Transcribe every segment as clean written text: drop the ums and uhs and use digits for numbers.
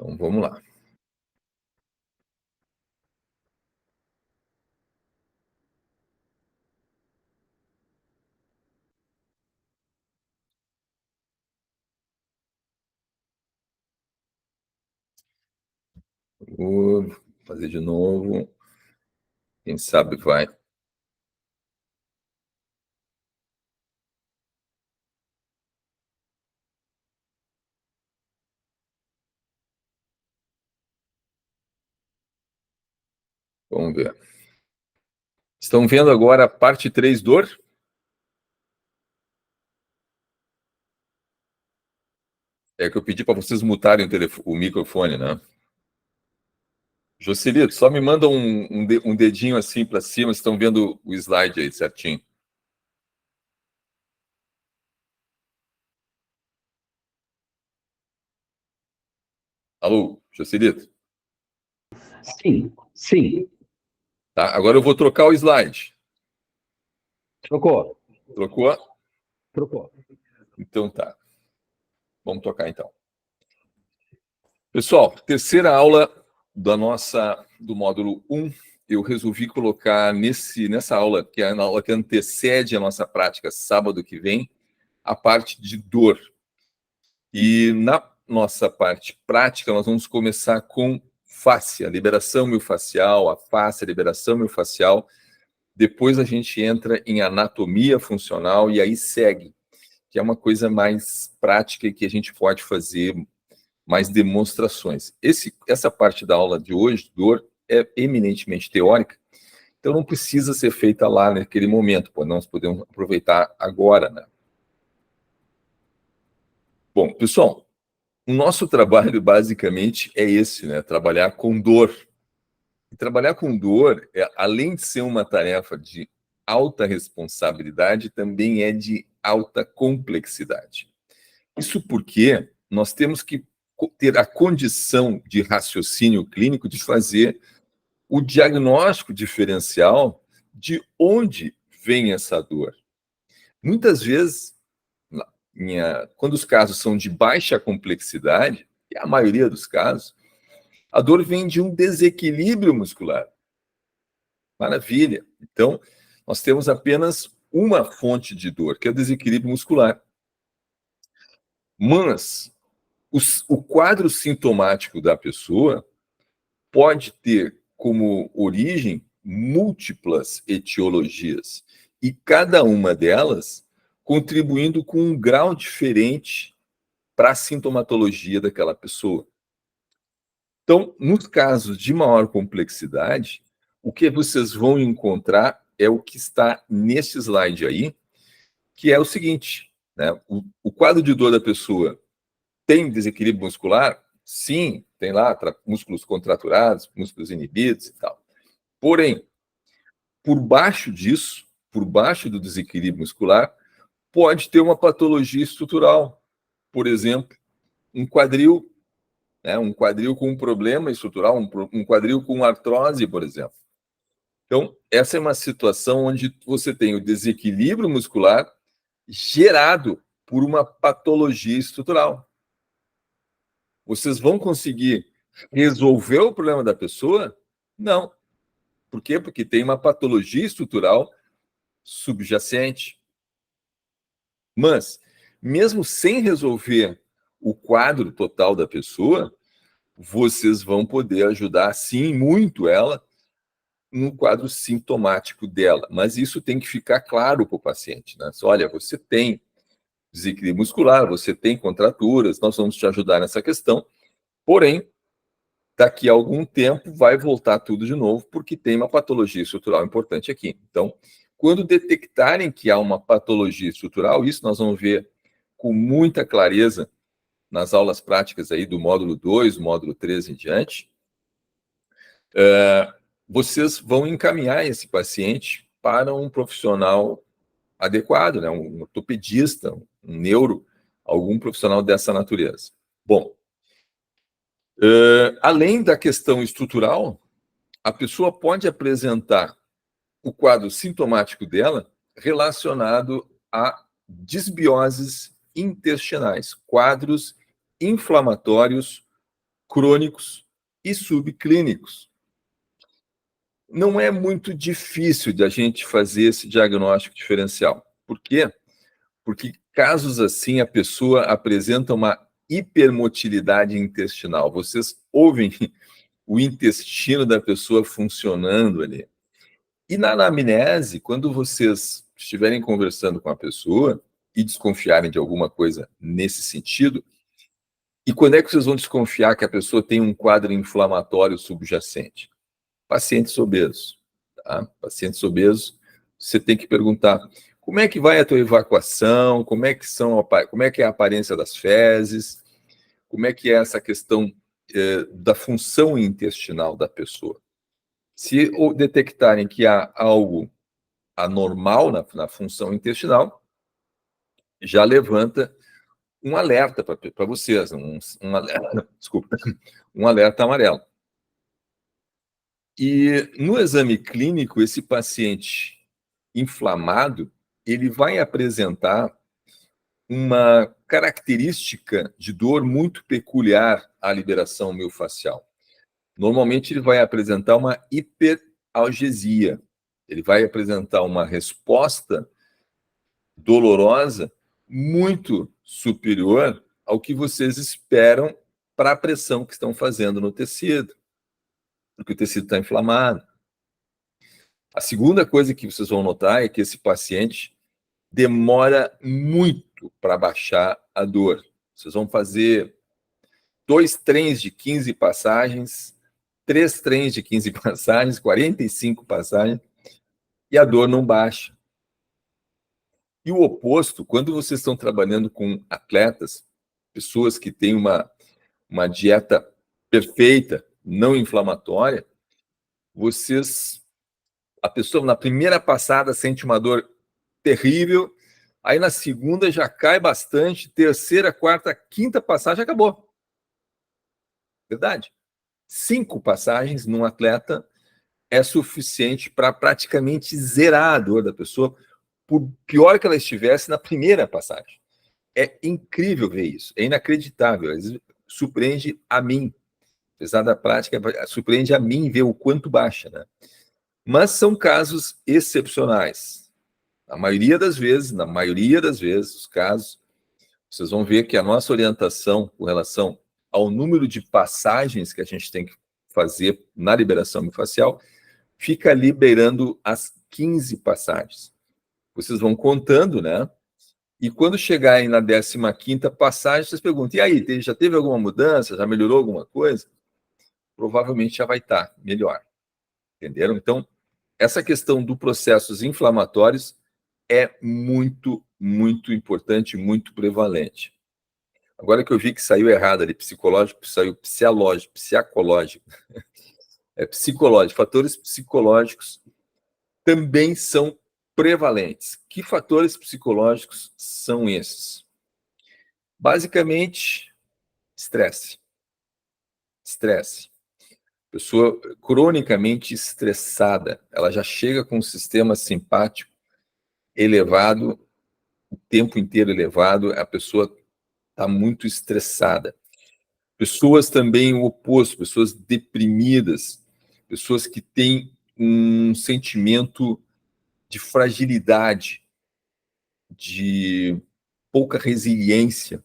Então, vamos lá. Vou fazer de novo. Quem sabe vai. Vamos ver. Estão vendo agora a parte 3, dor? É que eu pedi para vocês mutarem o microfone, né? Jocelito, só me manda um dedinho assim para cima, vocês estão vendo o slide aí certinho. Alô, Jocelito? Sim. Tá, agora eu vou trocar o slide. Trocou? Trocou? Trocou. Então tá. Vamos tocar então. Pessoal, terceira aula do módulo 1, eu resolvi colocar nessa aula, que é a aula que antecede a nossa prática sábado que vem, a parte de dor. E na nossa parte prática, nós vamos começar com fáscia, liberação miofascial, a fáscia, liberação miofascial. Depois a gente entra em anatomia funcional e aí segue, que é uma coisa mais prática e que a gente pode fazer mais demonstrações. Essa parte da aula de hoje, dor, é eminentemente teórica, então não precisa ser feita lá naquele momento, nós podemos aproveitar agora, né? Bom, pessoal, o nosso trabalho basicamente é esse, né? Trabalhar com dor. E trabalhar com dor, além de ser uma tarefa de alta responsabilidade, também é de alta complexidade. Isso porque nós temos que ter a condição de raciocínio clínico de fazer o diagnóstico diferencial de onde vem essa dor. Muitas vezes, quando os casos são de baixa complexidade, e a maioria dos casos, a dor vem de um desequilíbrio muscular. Maravilha. Então, nós temos apenas uma fonte de dor, que é o desequilíbrio muscular. Mas o quadro sintomático da pessoa pode ter como origem múltiplas etiologias, e cada uma delas contribuindo com um grau diferente para a sintomatologia daquela pessoa. Então, nos casos de maior complexidade, o que vocês vão encontrar é o que está nesse slide aí, que é o seguinte, né? O quadro de dor da pessoa tem desequilíbrio muscular? Sim, tem lá músculos contraturados, músculos inibidos e tal. Porém, por baixo disso, por baixo do desequilíbrio muscular, pode ter uma patologia estrutural. Por exemplo, um quadril, né? Um quadril com um problema estrutural, um quadril com artrose, por exemplo. Então, essa é uma situação onde você tem o desequilíbrio muscular gerado por uma patologia estrutural. Vocês vão conseguir resolver o problema da pessoa? Não. Por quê? Porque tem uma patologia estrutural subjacente. Mas, mesmo sem resolver o quadro total da pessoa, vocês vão poder ajudar, sim, muito ela no quadro sintomático dela. Mas isso tem que ficar claro para o paciente, né? Olha, você tem desequilíbrio muscular, você tem contraturas, nós vamos te ajudar nessa questão, porém, daqui a algum tempo vai voltar tudo de novo, porque tem uma patologia estrutural importante aqui. Então, quando detectarem que há uma patologia estrutural, isso nós vamos ver com muita clareza nas aulas práticas aí do módulo 2, módulo 3 em diante, vocês vão encaminhar esse paciente para um profissional adequado, né? Um ortopedista, um neuro, algum profissional dessa natureza. Bom, além da questão estrutural, a pessoa pode apresentar o quadro sintomático dela relacionado a disbioses intestinais, quadros inflamatórios crônicos e subclínicos. Não é muito difícil de a gente fazer esse diagnóstico diferencial. Por quê? Porque casos assim, a pessoa apresenta uma hipermotilidade intestinal. Vocês ouvem o intestino da pessoa funcionando ali. E na anamnese, quando vocês estiverem conversando com a pessoa e desconfiarem de alguma coisa nesse sentido, e quando é que vocês vão desconfiar que a pessoa tem um quadro inflamatório subjacente? Pacientes obesos. Tá? Pacientes obesos, você tem que perguntar como é que vai a tua evacuação, como é que é a aparência das fezes, como é que é essa questão da função intestinal da pessoa. Se detectarem que há algo anormal na função intestinal, já levanta um alerta para vocês, um alerta, desculpa, um alerta amarelo. E no exame clínico, esse paciente inflamado, ele vai apresentar uma característica de dor muito peculiar à liberação miofascial. Normalmente ele vai apresentar uma hiperalgesia, ele vai apresentar uma resposta dolorosa muito superior ao que vocês esperam para a pressão que estão fazendo no tecido, porque o tecido está inflamado. A segunda coisa que vocês vão notar é que esse paciente demora muito para baixar a dor. Vocês vão fazer 2 trens de 15 passagens, 3 trens de 15 passagens, 45 passagens, e a dor não baixa. E o oposto, quando vocês estão trabalhando com atletas, pessoas que têm uma dieta perfeita, não inflamatória, a pessoa na primeira passada sente uma dor terrível, aí na segunda já cai bastante, terceira, quarta, quinta passagem acabou. Verdade? 5 passagens num atleta é suficiente para praticamente zerar a dor da pessoa, por pior que ela estivesse na primeira passagem. É incrível ver isso, é inacreditável, às vezes surpreende a mim, apesar da prática, surpreende a mim ver o quanto baixa, né? Mas são casos excepcionais. Na maioria das vezes, os casos, vocês vão ver que a nossa orientação com relação ao número de passagens que a gente tem que fazer na liberação miofascial fica liberando as 15 passagens. Vocês vão contando, né? E quando chegarem na 15ª passagem, vocês perguntam, e aí, já teve alguma mudança? Já melhorou alguma coisa? Provavelmente já vai estar melhor. Entenderam? Então, essa questão dos processos inflamatórios é muito, muito importante, muito prevalente. Agora que eu vi que saiu errado ali, psicológico, saiu psicológico. É psicológico. Fatores psicológicos também são prevalentes. Que fatores psicológicos são esses? Basicamente, estresse. Estresse. Pessoa cronicamente estressada, ela já chega com um sistema simpático elevado, o tempo inteiro elevado, a pessoa está muito estressada. Pessoas também o oposto, pessoas deprimidas, pessoas que têm um sentimento de fragilidade, de pouca resiliência.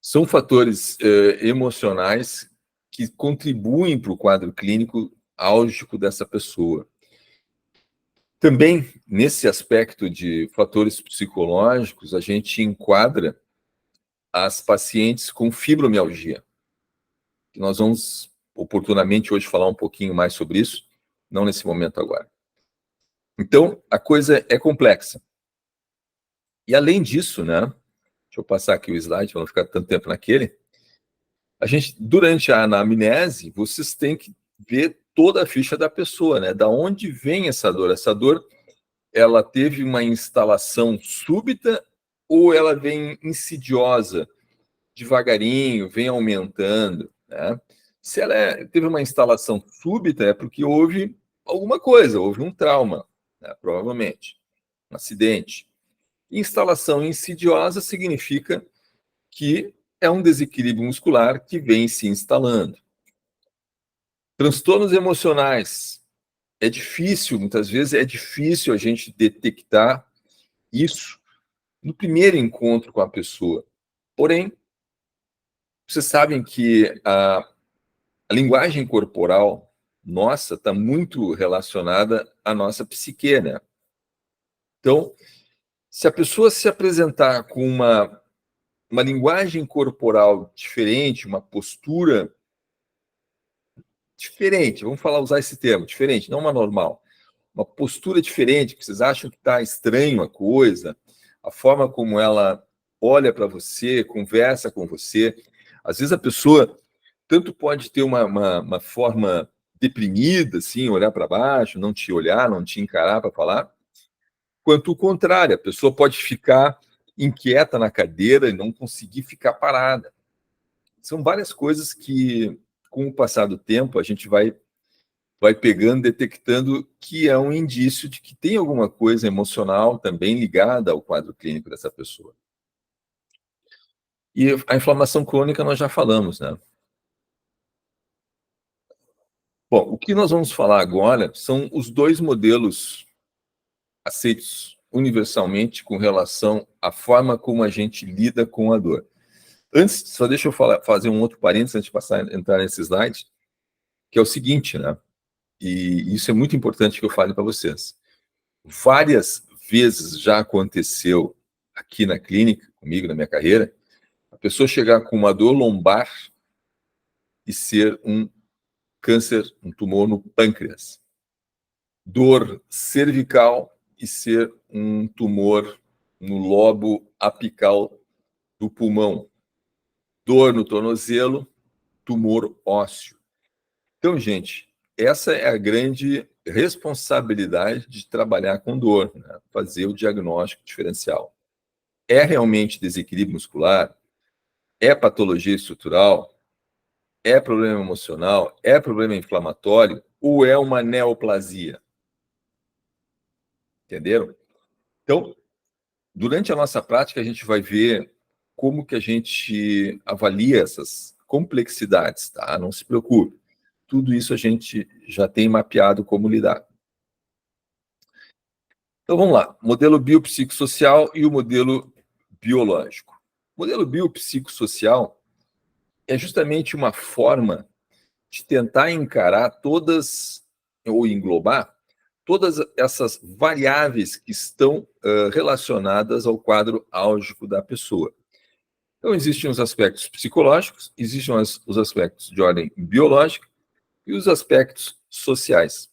São fatores emocionais que contribuem para o quadro clínico álgico dessa pessoa. Também, nesse aspecto de fatores psicológicos, a gente enquadra as pacientes com fibromialgia. Nós vamos, oportunamente, hoje falar um pouquinho mais sobre isso, não nesse momento agora. Então, a coisa é complexa. E, além disso, né, deixa eu passar aqui o slide para não ficar tanto tempo naquele, a gente, durante a anamnese, vocês têm que ver toda a ficha da pessoa, né? Da onde vem essa dor? Essa dor, ela teve uma instalação súbita ou ela vem insidiosa, devagarinho, vem aumentando, né? Se ela teve uma instalação súbita, é porque houve alguma coisa, houve um trauma, né? Provavelmente, um acidente. Instalação insidiosa significa que é um desequilíbrio muscular que vem se instalando. Transtornos emocionais. É difícil, muitas vezes é difícil a gente detectar isso no primeiro encontro com a pessoa. Porém, vocês sabem que a linguagem corporal nossa está muito relacionada à nossa psique, né? Então, se a pessoa se apresentar com uma linguagem corporal diferente, uma postura diferente, vamos usar esse termo, diferente, não uma normal, uma postura diferente, que vocês acham que está estranho a coisa, a forma como ela olha para você, conversa com você. Às vezes a pessoa tanto pode ter uma forma deprimida, assim, olhar para baixo, não te olhar, não te encarar para falar, quanto o contrário, a pessoa pode ficar inquieta na cadeira e não conseguir ficar parada. São várias coisas que, com o passar do tempo, a gente vai pegando, detectando que é um indício de que tem alguma coisa emocional também ligada ao quadro clínico dessa pessoa. E a inflamação crônica nós já falamos, né? Bom, o que nós vamos falar agora são os dois modelos aceitos universalmente com relação à forma como a gente lida com a dor. Antes, só deixa eu fazer um outro parênteses antes de entrar nesse slide, que é o seguinte, né? E isso é muito importante que eu fale para vocês. Várias vezes já aconteceu aqui na clínica, comigo, na minha carreira, a pessoa chegar com uma dor lombar e ser um câncer, um tumor no pâncreas. Dor cervical e ser um tumor no lobo apical do pulmão. Dor no tornozelo, tumor ósseo. Então, gente, essa é a grande responsabilidade de trabalhar com dor, né? Fazer o diagnóstico diferencial. É realmente desequilíbrio muscular? É patologia estrutural? É problema emocional? É problema inflamatório? Ou é uma neoplasia? Entenderam? Então, durante a nossa prática, a gente vai ver como que a gente avalia essas complexidades, tá? Não se preocupe. Tudo isso a gente já tem mapeado como lidar. Então, vamos lá. Modelo biopsicossocial e o modelo biológico. O modelo biopsicossocial é justamente uma forma de tentar encarar todas, ou englobar, todas essas variáveis que estão relacionadas ao quadro álgico da pessoa. Então, existem os aspectos psicológicos, existem os aspectos de ordem biológica e os aspectos sociais.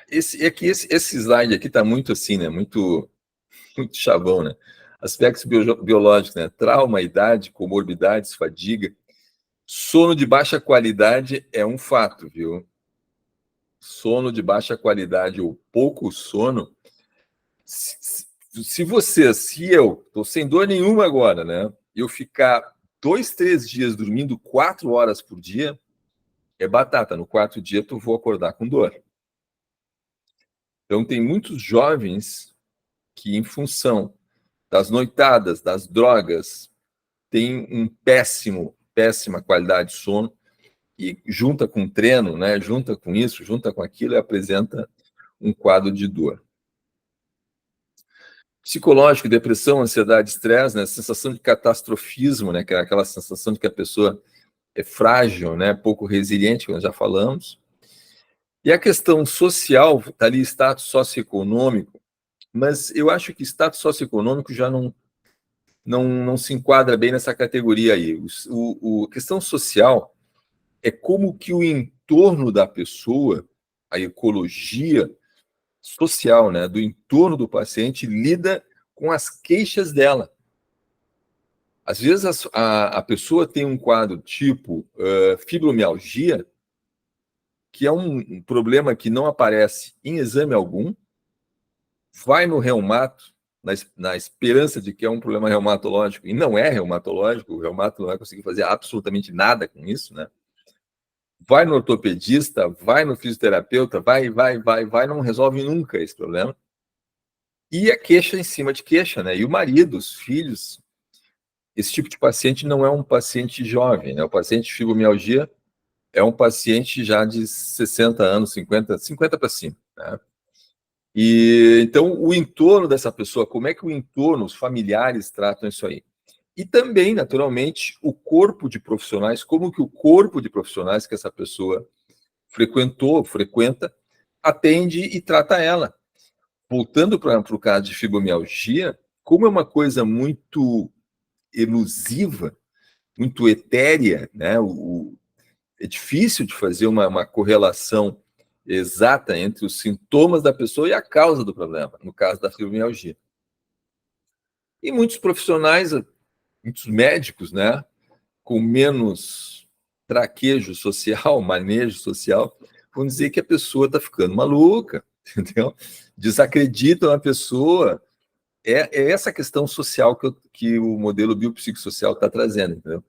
Esse slide aqui está muito assim, né? Muito chavão, né? Aspectos biológicos, né? Trauma, idade, comorbidades, fadiga. Sono de baixa qualidade é um fato, viu? Sono de baixa qualidade ou pouco sono. Se eu estou sem dor nenhuma agora, né? Eu ficar 2, 3 dias dormindo 4 horas por dia, é batata. No quarto dia, tu vou acordar com dor. Então, tem muitos jovens que, em função das noitadas, das drogas, têm péssima qualidade de sono e junta com treino, né? Junta com isso, junta com aquilo e apresenta um quadro de dor. Psicológico, depressão, ansiedade, estresse, né? Sensação de catastrofismo, né? Que é aquela sensação de que a pessoa é frágil, né? Pouco resiliente, como já falamos. E a questão social, está ali status socioeconômico, mas eu acho que status socioeconômico já não se enquadra bem nessa categoria aí. A questão social é como que o entorno da pessoa, a ecologia social, né, do entorno do paciente, lida com as queixas dela. Às vezes a pessoa tem um quadro tipo fibromialgia, que é um problema que não aparece em exame algum, vai no reumato, na esperança de que é um problema reumatológico, e não é reumatológico, o reumato não vai conseguir fazer absolutamente nada com isso, né? Vai no ortopedista, vai no fisioterapeuta, vai, não resolve nunca esse problema. E a queixa em cima de queixa, né? E o marido, os filhos. Esse tipo de paciente não é um paciente jovem, né? O paciente de fibromialgia é um paciente já de 60 anos, 50 para cima, né? E então o entorno dessa pessoa, como é que o entorno, os familiares tratam isso aí? E também, naturalmente, o corpo de profissionais, como que o corpo de profissionais que essa pessoa frequenta, atende e trata ela. Voltando para o caso de fibromialgia, como é uma coisa muito elusiva, muito etérea, né? É difícil de fazer uma correlação exata entre os sintomas da pessoa e a causa do problema, no caso da fibromialgia. E muitos profissionais, muitos médicos, né, com menos traquejo social, manejo social, vão dizer que a pessoa está ficando maluca, entendeu? Desacreditam a pessoa. É essa questão social que o modelo biopsicossocial está trazendo, entendeu?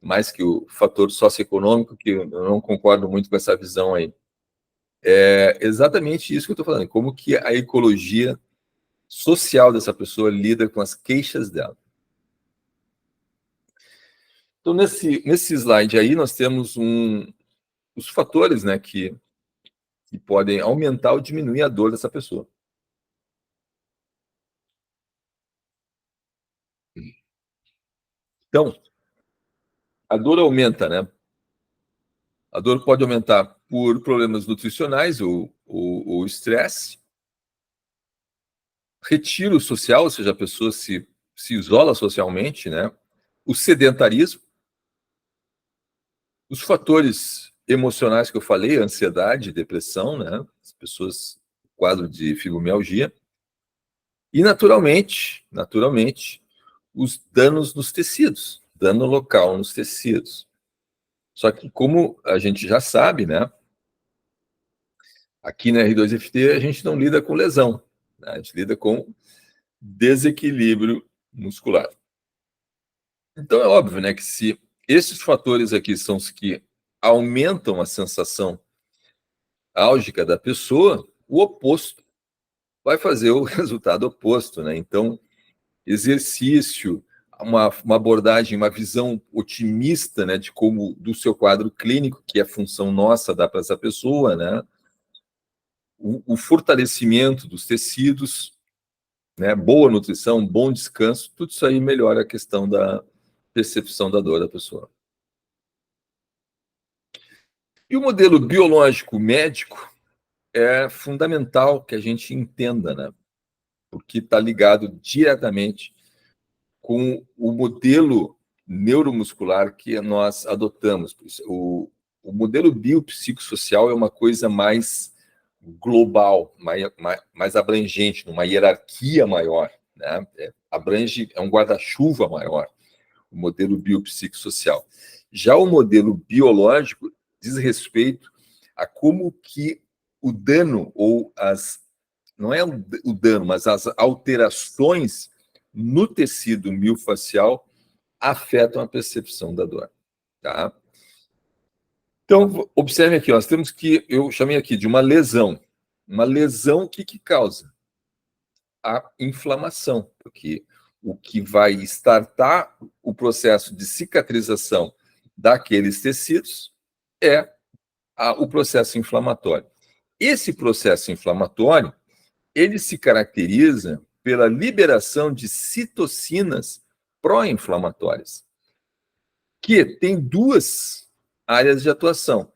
Mais que o fator socioeconômico, que eu não concordo muito com essa visão aí. É exatamente isso que eu estou falando, como que a ecologia social dessa pessoa lida com as queixas dela. Então, nesse slide aí, nós temos os fatores, né, que podem aumentar ou diminuir a dor dessa pessoa. Então, a dor aumenta, né? A dor pode aumentar por problemas nutricionais ou estresse, retiro social, ou seja, a pessoa se isola socialmente, né? O sedentarismo, os fatores emocionais que eu falei, ansiedade, depressão, né? As pessoas, quadro de fibromialgia. E, naturalmente, os danos nos tecidos, dano local nos tecidos. Só que, como a gente já sabe, né? Aqui na R2FT a gente não lida com lesão, né? A gente lida com desequilíbrio muscular. Então é óbvio, né, que se esses fatores aqui são os que aumentam a sensação álgica da pessoa, o oposto vai fazer o resultado oposto, né? Então, exercício, uma abordagem, uma visão otimista, né, de como do seu quadro clínico, que é função nossa dar para essa pessoa, né? O fortalecimento dos tecidos, né? Boa nutrição, bom descanso, tudo isso aí melhora a questão da percepção da dor da pessoa. E o modelo biológico médico é fundamental que a gente entenda, né? Porque está ligado diretamente com o modelo neuromuscular que nós adotamos. O modelo biopsicossocial é uma coisa mais global, mais abrangente, numa hierarquia maior, né? Abrange, é um guarda-chuva maior, o modelo biopsicossocial. Já o modelo biológico diz respeito a como que o dano ou não é o dano, mas as alterações no tecido miofascial afetam a percepção da dor, tá? Então, observe aqui, nós temos que, eu chamei aqui de uma lesão. Uma lesão, o que causa? A inflamação, porque o que vai startar o processo de cicatrização daqueles tecidos é o processo inflamatório. Esse processo inflamatório, ele se caracteriza pela liberação de citocinas pró-inflamatórias, que tem duas áreas de atuação.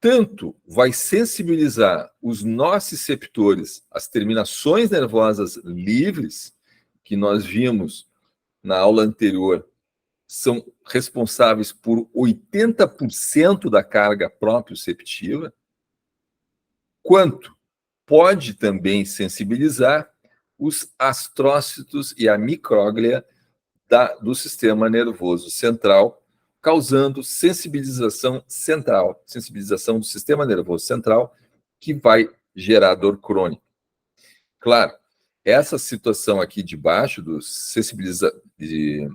Tanto vai sensibilizar os nociceptores, as terminações nervosas livres, que nós vimos na aula anterior, são responsáveis por 80% da carga proprioceptiva, quanto pode também sensibilizar os astrócitos e a micróglia do sistema nervoso central, causando sensibilização central, sensibilização do sistema nervoso central, que vai gerar dor crônica. Claro, essa situação aqui de baixo, de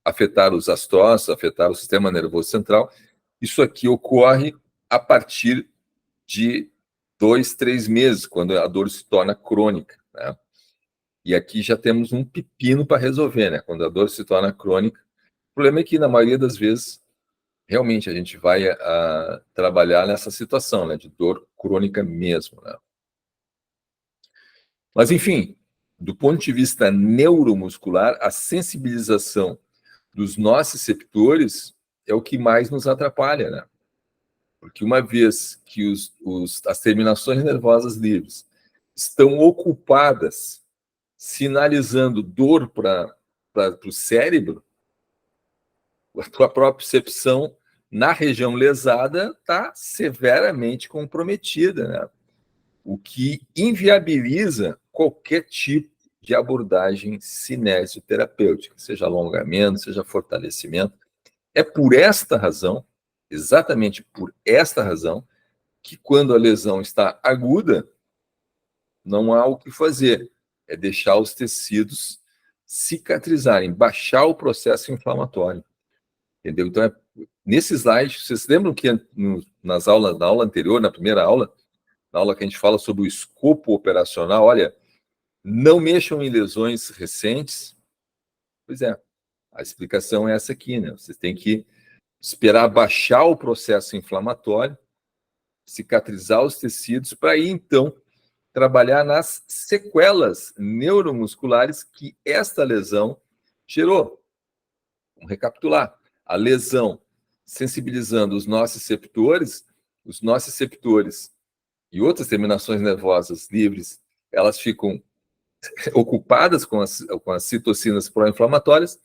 afetar os astrócitos, afetar o sistema nervoso central, isso aqui ocorre a partir de 2, 3 meses, quando a dor se torna crônica, né? E aqui já temos um pepino para resolver, né? Quando a dor se torna crônica. O problema é que, na maioria das vezes, realmente a gente vai trabalhar nessa situação, né? De dor crônica mesmo, né? Mas, enfim, do ponto de vista neuromuscular, a sensibilização dos nociceptores é o que mais nos atrapalha, né? Porque uma vez que as terminações nervosas livres estão ocupadas, sinalizando dor para o cérebro, a tua própria percepção na região lesada está severamente comprometida, né? O que inviabiliza qualquer tipo de abordagem cinesioterapêutica, seja alongamento, seja fortalecimento. É por esta razão, exatamente por esta razão, que quando a lesão está aguda, não há o que fazer. É deixar os tecidos cicatrizarem, baixar o processo inflamatório. Entendeu? Então, nesse slide, vocês lembram que na aula anterior, na primeira aula, na aula que a gente fala sobre o escopo operacional, olha, não mexam em lesões recentes? Pois é, a explicação é essa aqui, né? Vocês têm que esperar baixar o processo inflamatório, cicatrizar os tecidos, para aí, então, trabalhar nas sequelas neuromusculares que esta lesão gerou. Vamos recapitular. A lesão sensibilizando os nociceptores e outras terminações nervosas livres, elas ficam ocupadas com as citocinas pró-inflamatórias,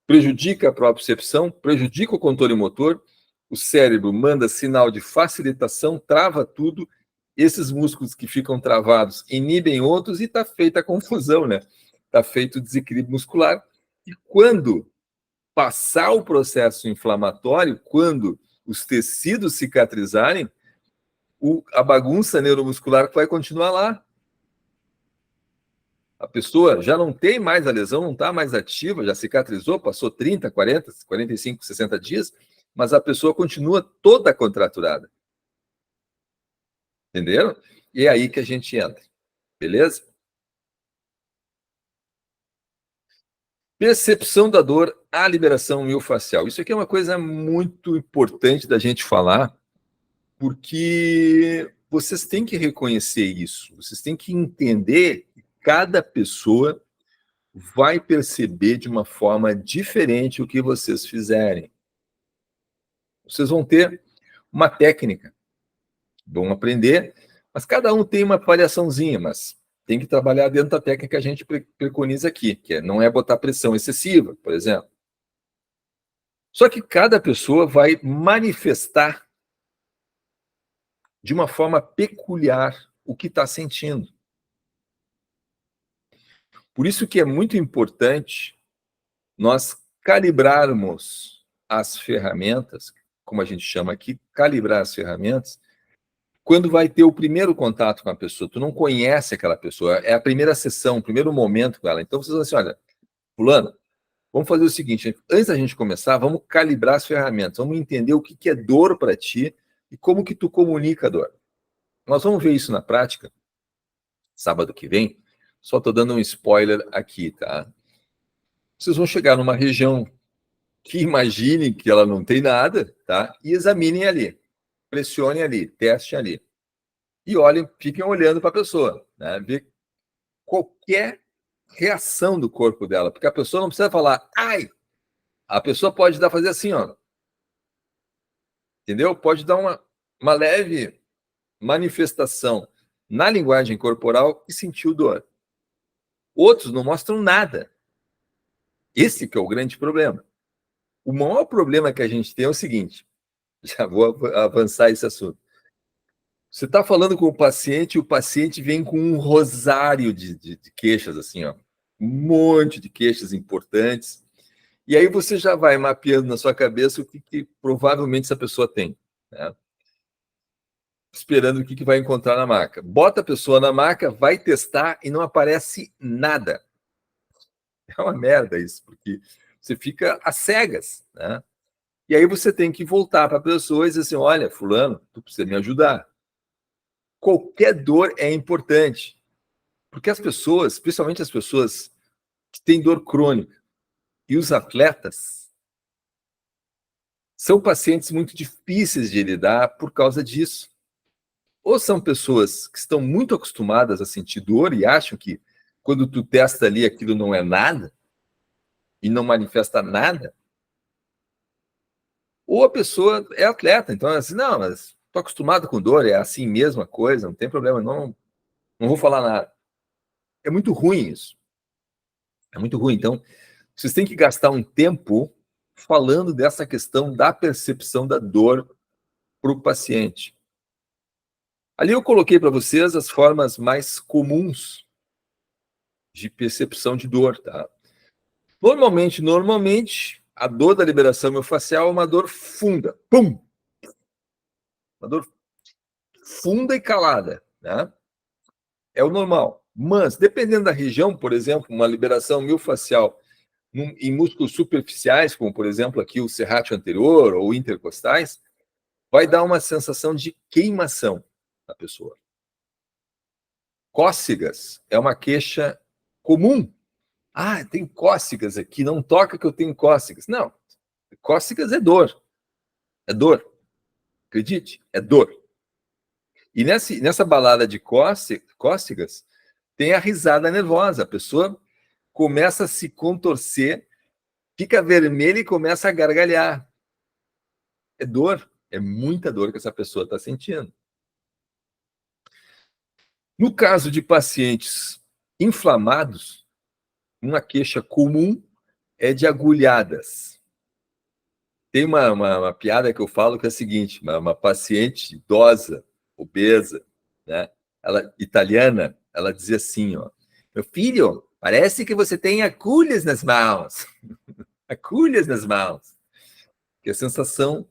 prejudica a propriocepção, prejudica o controle motor, o cérebro manda sinal de facilitação, trava tudo, esses músculos que ficam travados inibem outros e está feita a confusão, né? Está feito o desequilíbrio muscular. E quando passar o processo inflamatório, quando os tecidos cicatrizarem, a bagunça neuromuscular vai continuar lá. A pessoa já não tem mais a lesão, não está mais ativa, já cicatrizou, passou 30, 40, 45, 60 dias, mas a pessoa continua toda contraturada. Entenderam? E é aí que a gente entra. Beleza? Percepção da dor, a liberação miofascial. Isso aqui é uma coisa muito importante da gente falar, porque vocês têm que reconhecer isso, vocês têm que entender que cada pessoa vai perceber de uma forma diferente o que vocês fizerem. Vocês vão ter uma técnica, vão aprender, mas cada um tem uma variaçãozinha, mas tem que trabalhar dentro da técnica que a gente preconiza aqui, que não é botar pressão excessiva, por exemplo. Só que cada pessoa vai manifestar de uma forma peculiar o que está sentindo. Por isso que é muito importante nós calibrarmos as ferramentas, como a gente chama aqui, calibrar as ferramentas, quando vai ter o primeiro contato com a pessoa. Tu não conhece aquela pessoa, é a primeira sessão, o primeiro momento com ela. Então, vocês vão assim, olha, fulano, vamos fazer o seguinte, antes da gente começar, vamos calibrar as ferramentas, vamos entender o que é dor para ti e como que tu comunica a dor. Nós vamos ver isso na prática, sábado que vem, só estou dando um spoiler aqui, tá? Vocês vão chegar numa região que imaginem que ela não tem nada, tá? E examinem ali, pressionem ali, testem ali. E olhem, fiquem olhando para a pessoa, né? Ver qualquer reação do corpo dela, porque a pessoa não precisa falar, ai! A pessoa pode fazer assim, ó. Entendeu? Pode dar uma leve manifestação na linguagem corporal e sentiu dor. Outros não mostram nada. Esse que é o grande problema. O maior problema que a gente tem é o seguinte, já vou avançar esse assunto. Você está falando com o paciente vem com um rosário de queixas, assim, ó, um monte de queixas importantes, e aí você já vai mapeando na sua cabeça o que provavelmente essa pessoa tem, né? Esperando o que vai encontrar na maca. Bota a pessoa na maca, vai testar e não aparece nada. É uma merda isso, porque você fica às cegas, né? E aí você tem que voltar para a pessoa e dizer assim, olha, fulano, tu precisa me ajudar. Qualquer dor é importante, Porque as pessoas, especialmente as pessoas que têm dor crônica e os atletas, são pacientes muito difíceis de lidar por causa disso. Ou são pessoas que estão muito acostumadas a sentir dor e acham que quando tu testa ali aquilo não é nada e não manifesta nada, ou a pessoa é atleta, então é assim, não, mas estou acostumado com dor, é assim mesmo a coisa, não tem problema, não vou falar nada. É muito ruim isso. É muito ruim. Então, vocês têm que gastar um tempo falando dessa questão da percepção da dor para o paciente. Ali eu coloquei para vocês as formas mais comuns de percepção de dor, tá? Normalmente, a dor da liberação miofascial é uma dor funda. Pum! Uma dor funda e calada, né? É o normal. Mas, dependendo da região, por exemplo, uma liberação miofascial em músculos superficiais, como, por exemplo, aqui o serrátil anterior ou intercostais, vai dar uma sensação de queimação na pessoa. Cócegas é uma queixa comum. Ah, tem cócegas aqui, não toca que eu tenho cócegas. Não, cócegas é dor. É dor. Acredite, é dor. E nessa balada de cócegas, tem a risada nervosa. A pessoa começa a se contorcer, fica vermelha e começa a gargalhar. É dor. É muita dor que essa pessoa está sentindo. No caso de pacientes inflamados, uma queixa comum é de agulhadas. Tem uma piada que eu falo que é a seguinte: uma paciente idosa, obesa, né, italiana, ela dizia assim, ó, meu filho, parece que você tem agulhas nas mãos. Agulhas nas mãos. Que a sensação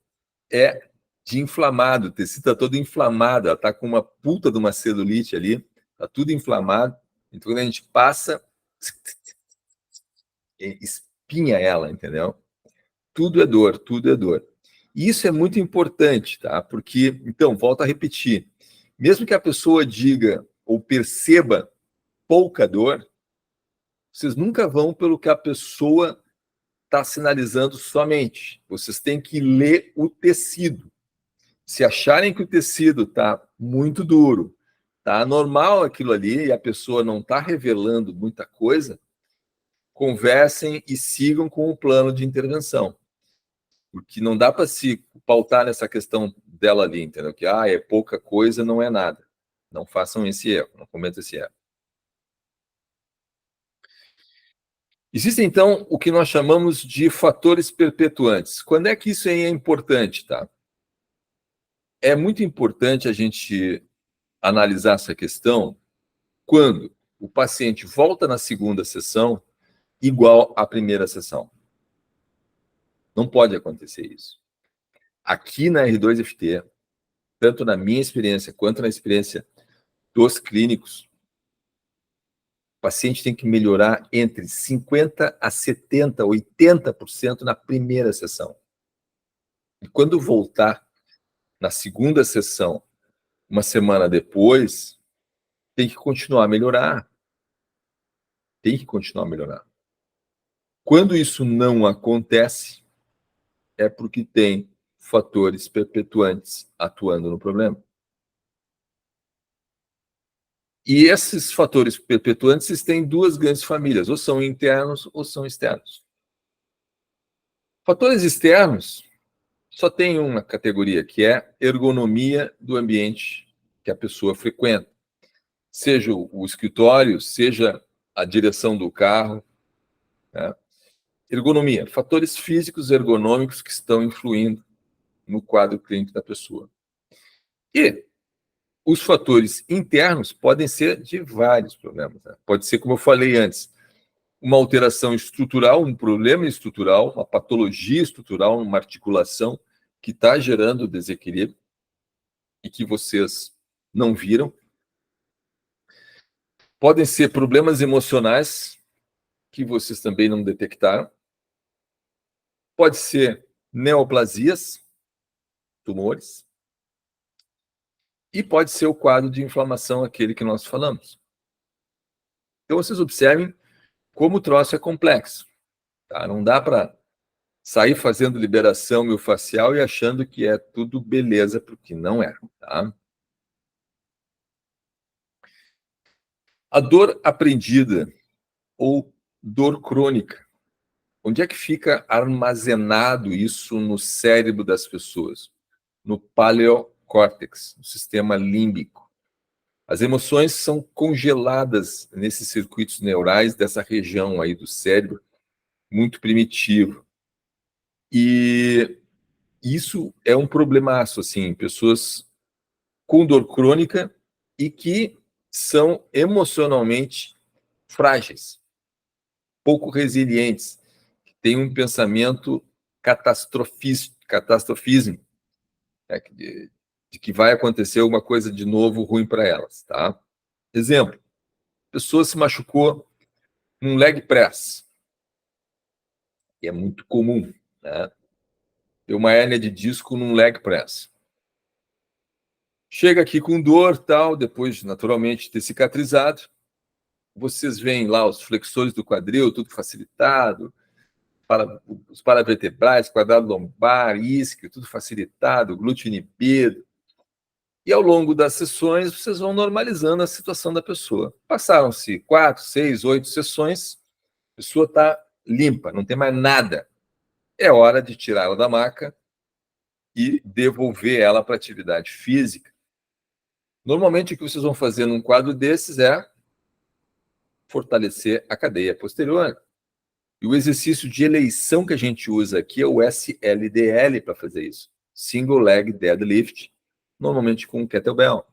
é de inflamado, o tecido está todo inflamado, ela está com uma puta de uma celulite ali, está tudo inflamado. Então, quando a gente passa, espinha ela, entendeu? Tudo é dor, tudo é dor. E isso é muito importante, tá? Porque, então, volto a repetir, mesmo que a pessoa diga ou perceba pouca dor, vocês nunca vão pelo que a pessoa está sinalizando somente. Vocês têm que ler o tecido. Se acharem que o tecido está muito duro, está anormal aquilo ali e a pessoa não está revelando muita coisa, conversem e sigam com o plano de intervenção. Porque não dá para se pautar nessa questão dela ali, entendeu? Que é pouca coisa, não é nada. Não façam esse erro, não cometam esse erro. Existem, então, o que nós chamamos de fatores perpetuantes. Quando é que isso aí é importante, tá? É muito importante a gente analisar essa questão quando o paciente volta na segunda sessão igual à primeira sessão. Não pode acontecer isso. Aqui na R2FT, tanto na minha experiência quanto na experiência dos clínicos, o paciente tem que melhorar entre 50% a 70%, 80% na primeira sessão. E quando voltar na segunda sessão, uma semana depois, tem que continuar a melhorar. Tem que continuar a melhorar. Quando isso não acontece, é porque tem fatores perpetuantes atuando no problema. E esses fatores perpetuantes têm duas grandes famílias, ou são internos ou são externos. Fatores externos só tem uma categoria, que é ergonomia do ambiente que a pessoa frequenta. Seja o escritório, seja a direção do carro. Né? Ergonomia, fatores físicos ergonômicos que estão influindo no quadro clínico da pessoa. E os fatores internos podem ser de vários problemas. Né? Pode ser, como eu falei antes, uma alteração estrutural, um problema estrutural, uma patologia estrutural, uma articulação que está gerando desequilíbrio e que vocês não viram. Podem ser problemas emocionais que vocês também não detectaram. Pode ser neoplasias, tumores. E pode ser o quadro de inflamação, aquele que nós falamos. Então, vocês observem como o troço é complexo. Tá? Não dá para sair fazendo liberação miofascial e achando que é tudo beleza, porque não é. Tá? A dor aprendida ou dor crônica. Onde é que fica armazenado isso no cérebro das pessoas? No paleocórtex, no sistema límbico. As emoções são congeladas nesses circuitos neurais dessa região aí do cérebro, muito primitivo. E isso é um problemaço, assim, pessoas com dor crônica e que são emocionalmente frágeis, pouco resilientes, têm um pensamento catastrofismo, né, de que vai acontecer alguma coisa de novo ruim para elas, tá? Exemplo, a pessoa se machucou num leg press, que é muito comum, né? Tem uma hérnia de disco num leg press. Chega aqui com dor, tal, depois, naturalmente, de ter cicatrizado, vocês veem lá os flexores do quadril, tudo facilitado, os paravertebrais, quadrado lombar, isquio, tudo facilitado, glúteo inibido. E ao longo das sessões, vocês vão normalizando a situação da pessoa. Passaram-se 4, 6, 8 sessões, a pessoa está limpa, não tem mais nada. É hora de tirá-la da maca e devolver ela para a atividade física. Normalmente, o que vocês vão fazer num quadro desses é fortalecer a cadeia posterior. E o exercício de eleição que a gente usa aqui é o SLDL para fazer isso. Single Leg Deadlift, normalmente com kettlebell.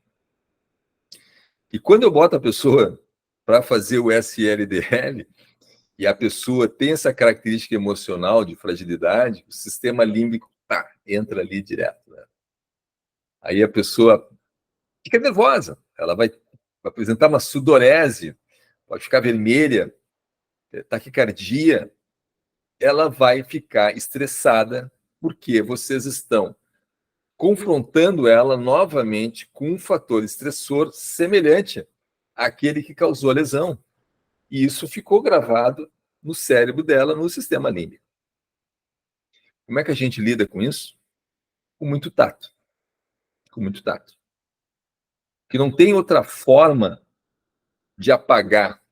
E quando eu boto a pessoa para fazer o SLDL, e a pessoa tem essa característica emocional de fragilidade, o sistema límbico entra ali direto. Né? Aí a pessoa fica nervosa, ela vai apresentar uma sudorese, pode ficar vermelha, taquicardia, ela vai ficar estressada, porque vocês estão confrontando ela novamente com um fator estressor semelhante àquele que causou a lesão. E isso ficou gravado no cérebro dela, no sistema límbico. Como é que a gente lida com isso? Com muito tato. Com muito tato. Que não tem outra forma de apagar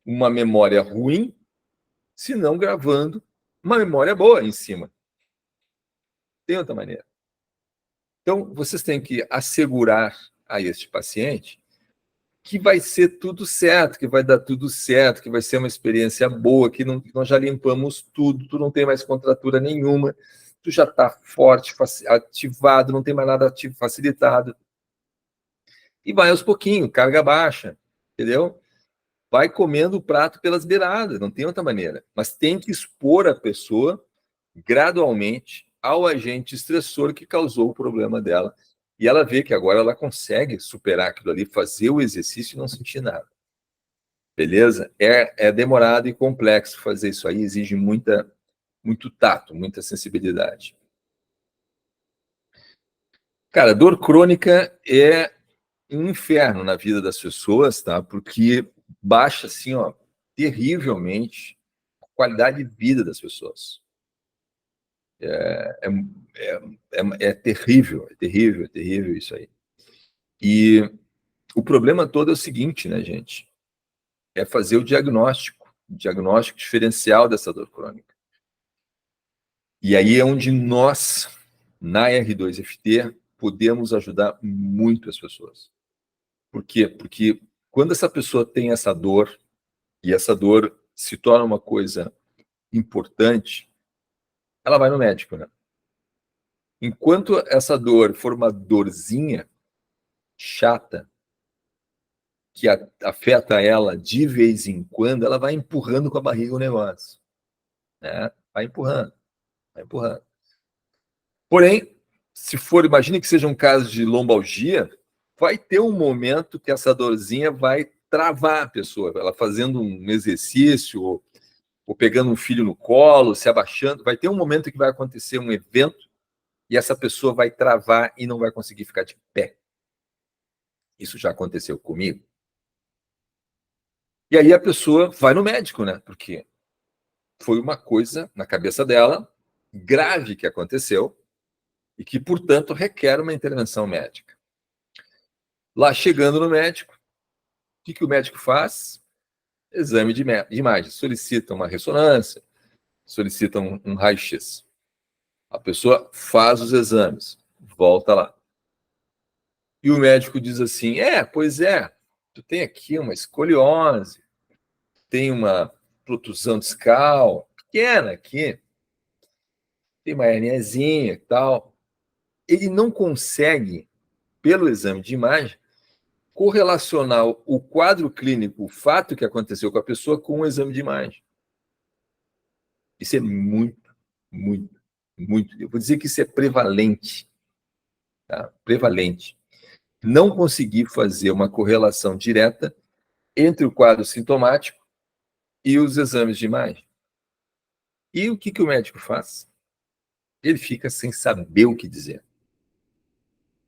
uma memória ruim, senão gravando uma memória boa em cima. Tem outra maneira. Então, vocês têm que assegurar a este paciente que vai ser tudo certo, que vai dar tudo certo, que vai ser uma experiência boa, que nós já limpamos tudo, tu não tem mais contratura nenhuma, tu já está forte, ativado, não tem mais nada facilitado. E vai aos pouquinhos, carga baixa, entendeu? Vai comendo o prato pelas beiradas, não tem outra maneira. Mas tem que expor a pessoa gradualmente ao agente estressor que causou o problema dela. E ela vê que agora ela consegue superar aquilo ali, fazer o exercício e não sentir nada. Beleza? É demorado e complexo fazer isso aí, exige muito tato, muita sensibilidade. Cara, dor crônica é um inferno na vida das pessoas, tá? Porque baixa, assim, ó, terrivelmente a qualidade de vida das pessoas. É terrível, é terrível isso aí. E o problema todo é o seguinte, né, gente? É fazer o diagnóstico diferencial dessa dor crônica. E aí é onde nós, na R2FT, podemos ajudar muito as pessoas. Por quê? Porque quando essa pessoa tem essa dor, e essa dor se torna uma coisa importante, ela vai no médico, né? Enquanto essa dor for uma dorzinha chata, que afeta ela de vez em quando, ela vai empurrando com a barriga o negócio. Né? Vai empurrando, vai empurrando. Porém, se for, imagine que seja um caso de lombalgia, vai ter um momento que essa dorzinha vai travar a pessoa, ela fazendo um exercício, ou pegando um filho no colo, se abaixando, vai ter um momento que vai acontecer um evento e essa pessoa vai travar e não vai conseguir ficar de pé. Isso já aconteceu comigo. E aí a pessoa vai no médico, né? Porque foi uma coisa na cabeça dela grave que aconteceu e que, portanto, requer uma intervenção médica. Lá chegando no médico, o que o médico faz? Exame de imagem. Solicita uma ressonância, solicita um raio-x. A pessoa faz os exames, volta lá. E o médico diz assim: pois é, tu tem aqui uma escoliose, tem uma protusão discal pequena aqui, tem uma herniazinha e tal. Ele não consegue, pelo exame de imagem, correlacionar o quadro clínico, o fato que aconteceu com a pessoa, com o exame de imagem. Isso é muito, muito, muito. Eu vou dizer que isso é prevalente. Tá? Prevalente. Não conseguir fazer uma correlação direta entre o quadro sintomático e os exames de imagem. E o que o médico faz? Ele fica sem saber o que dizer.